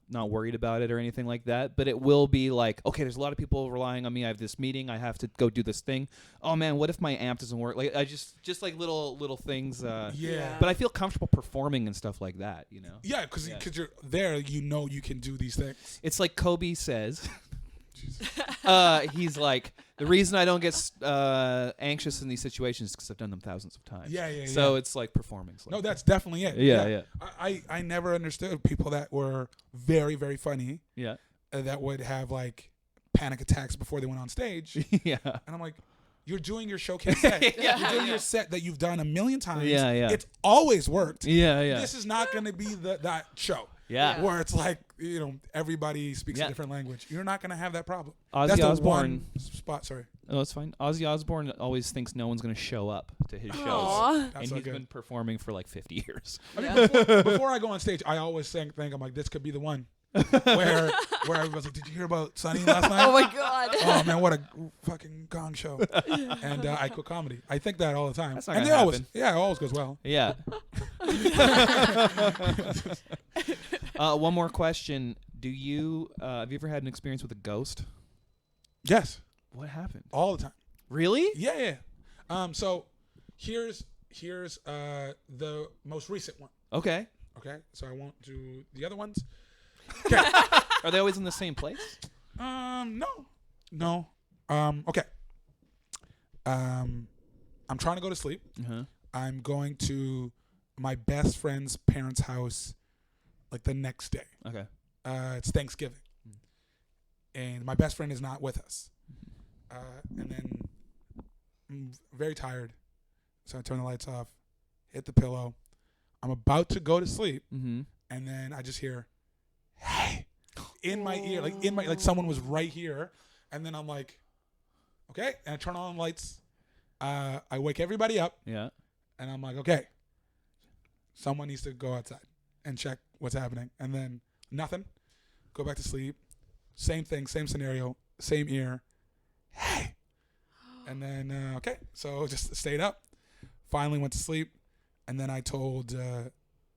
not worried about it or anything like that. But it will be like, okay, there's a lot of people relying on me. I have this meeting. I have to go do this thing. Oh man, what if my amp doesn't work? Like I just like little things. Yeah. But I feel comfortable performing and stuff like that. You know. Yeah, because Yeah. you're there, you know you can do these things. It's like Kobe says. He's like, the reason I don't get anxious in these situations is because I've done them thousands of times. Yeah. So it's like performing. No, that's definitely it. Yeah. I never understood people that were very, very funny Yeah. that would have like panic attacks before they went on stage. Yeah. And I'm like, you're doing your showcase set. Yeah, You're doing yeah. your set that you've done a million times. Yeah. It's always worked. Yeah. This is not going to be that show. Yeah. Where it's like, everybody speaks Yeah. a different language. You're not going to have that problem. Ozzy That's the Osbourne. one spot. Sorry. Oh, it's fine. Ozzy Osbourne always thinks no one's going to show up to his shows. Aw. And That's so he's good. been performing for like 50 years. I mean, before I go on stage, I always think I'm like, this could be the one where everybody's like, did you hear about Sunee last night? Oh my god. Oh man, what a fucking gong show! And I quit comedy. I think that all the time. That's not and gonna they always, happen. yeah, it always goes well. Yeah. One more question. Have you ever had an experience with a ghost? Yes, What happened? all the time. Really? Yeah. So here's the most recent one. Okay. Okay, so I won't do the other ones. Are they always in the same place? No. Okay. I'm trying to go to sleep. Uh-huh. I'm going to my best friend's parents' house like the next day. Okay. It's Thanksgiving. And my best friend is not with us. And then I'm very tired. So I turn the lights off, hit the pillow. I'm about to go to sleep. Mm-hmm. And then I just hear, hey, in my ear, like someone was right here. And then I'm like, okay. And I turn on the lights. I wake everybody up. Yeah. And I'm like, okay, someone needs to go outside and check what's happening. And then nothing. Go back to sleep. Same thing, same scenario, same ear. Hey. And then, okay, so just stayed up. Finally went to sleep. And then I told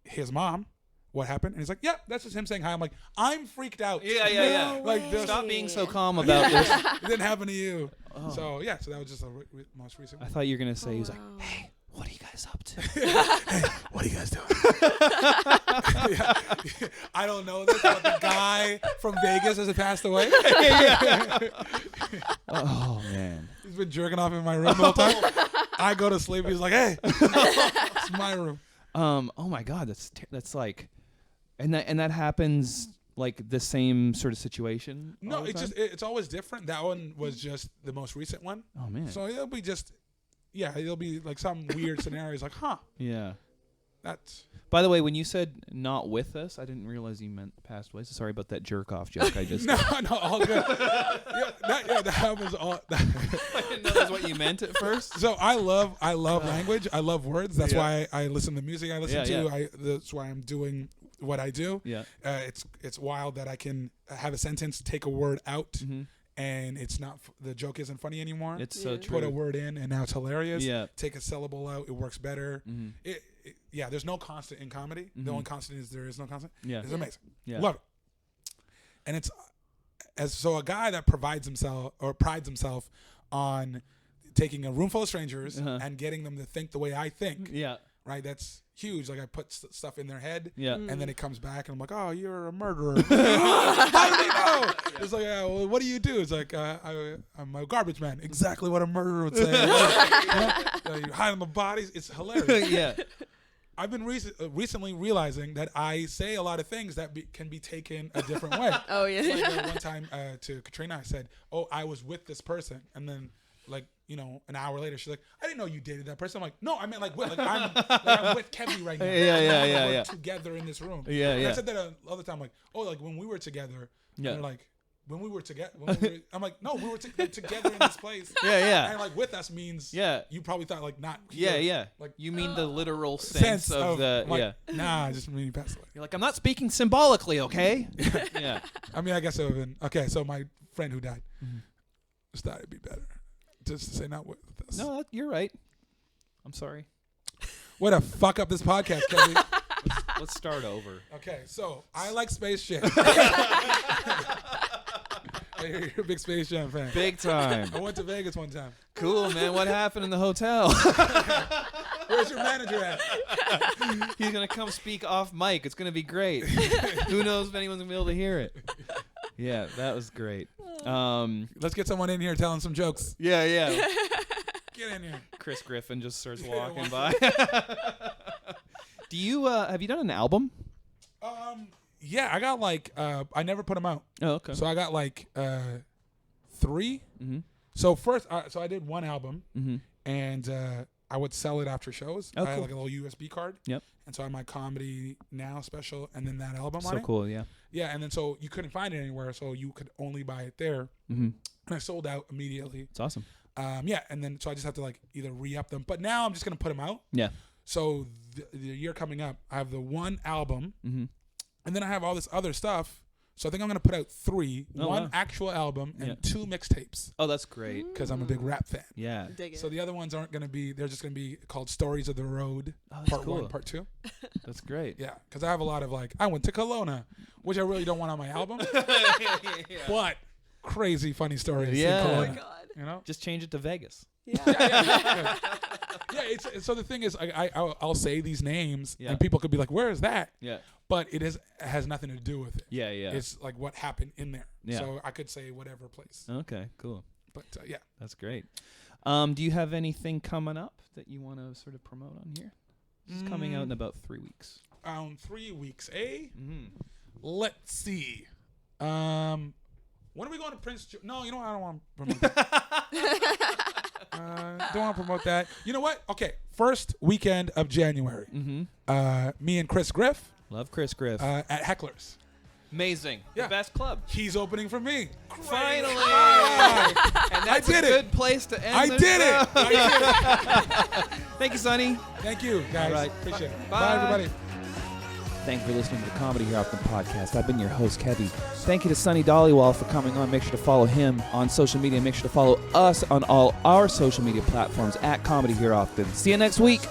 his mom what happened. And he's like, yeah, that's just him saying hi. I'm like, I'm freaked out. Yeah. Like, this, Stop being so calm about this. it didn't happen to you. Oh. So, yeah, so that was just the most recent I one. thought you were going to say, he was like, Wow. hey, what are you guys up to? Hey, what are you guys doing? Yeah. I don't know this, but the guy from Vegas has passed away. Oh, man. He's been jerking off in my room the whole time. I go to sleep. He's like, hey, it's my room. Oh my God, that's like, and that happens like the same sort of situation. No, all the it's time? just it's always different. That one was just the most recent one. Oh man. So it'll be just, it'll be like some weird scenarios. Like, Yeah. that's. By the way, when you said not with us, I didn't realize you meant passed away. So sorry about that jerk off joke I just. No, all good. That happens all. I didn't know that's what you meant at first. So I love language. I love words. That's Yeah. why I listen to music. I listen Yeah, to. That's why I'm doing what I do. Yeah. It's wild that I can have a sentence, take a word out, Mm-hmm. and it's not the joke isn't funny anymore. It's so Yeah. true. Put a word in, and now it's hilarious. Yeah. Take a syllable out, it works better. Mm-hmm. There's no constant in comedy. The Mhm. only constant is there is no constant. Yeah. It's amazing. Yeah. Love it. And it's a guy that prides himself on taking a room full of strangers Uh-huh. and getting them to think the way I think. Yeah. Right? That's huge. Like I put stuff in their head. Yeah. And then it comes back, and I'm like, "Oh, you're a murderer." How did he know? It's like, well, "What do you do?" It's like, "I'm a garbage man." Exactly what a murderer would say. You hide on the bodies. It's hilarious. Yeah. I've been recently realizing that I say a lot of things that can be taken a different way. Oh yeah. Like one time to Katrina, I said, "Oh, I was with this person," and then an hour later, she's like, "I didn't know you dated that person." I'm like, "No, I meant I'm with Kevvy right now. Yeah. We're together in this room." Yeah, And yeah. I said that all the time, like, "Oh, like when we were together." Yeah. And they're like, "When we were together." I'm like, "No, we were together in this place." Yeah. And like with us means Yeah. you probably thought like not Yeah. here. Yeah. Like You mean the literal sense of the like, yeah. Nah, I just mean you passed away. You're like, I'm not speaking symbolically, okay? Yeah. I mean, I guess it would have been okay. So my friend who died, Mhm. just thought it'd be better just to say not with us. No, you're right. I'm sorry. Way to fuck up this podcast, Kevvy. Let's start over. Okay, so I like space shit. You're a big Space Jam fan. Big time. I went to Vegas one time. Cool, man. What happened in the hotel? Where's your manager at? He's gonna come speak off mic. It's gonna be great. Who knows if anyone's gonna be able to hear it? Yeah, that was great. Let's get someone in here telling some jokes. Yeah. Get in here. Chris Griffin just starts Yeah, walking by. Do you have you done an album? Yeah, I got like I never put them out, Oh, okay. so I got like 3. Mm-hmm. So first, so I did one album, Mm-hmm. and I would sell it after shows. Oh, I had cool. like a little USB card. Yep. And so I had my Comedy Now special, and then that album on So it. cool. Yeah. Yeah, and then so you couldn't find it anywhere, so you could only buy it there. Mm-hmm. And I sold out immediately. It's awesome. Yeah, and then so I just have to like either re-up them. But now I'm just gonna put them out. Yeah. So the year coming up, I have the one album, Mm-hmm. and then I have all this other stuff. So I think I'm gonna put out 3, Oh, one wow. actual album and Yeah. 2 mixtapes, Oh, that's great. because I'm a big rap fan. Yeah. Dig it. So the other ones aren't gonna be. They're just gonna be called Stories of the Road, Oh, that's Part cool. 1, Part 2. That's great. Yeah, because I have a lot of like I went to Kelowna, which I really don't want on my album, but crazy funny stories. Yeah. in Oh Kelowna, my god. You know. Yeah. Just change it to Vegas. Yeah, it's so the thing is, I'll say these names, Yeah. and people could be like, "Where is that?" Yeah. But it has nothing to do with it. Yeah. Yeah. It's like what happened in there. Yeah. So I could say whatever place. Okay. Cool. But yeah, That's great. Do you have anything coming up that you want to sort of promote on here? This is coming out in about 3 weeks. 3 weeks, eh? Mm-hmm. Let's see. When are we going to Prince? No, you know what? I don't want to promote that. Don't want to promote that. You know what? Okay, first weekend of January. Mm-hmm. Me and Chris Griff Love Chris Griff. at Heckler's. Amazing. Yeah. The best club. He's opening for me. Finally. Ah! And that's did a it. good place to end I the did show. it. I did it. Thank you, Sonny. Thank you, guys. All right. Appreciate it. Bye. Bye everybody. Thank you for listening to the Comedy Here Often podcast. I've been your host, Kevvy. Thank you to Sunee Dhaliwal for coming on. Make sure to follow him on social media. Make sure to follow us on all our social media platforms at Comedy Here Often. See you next week.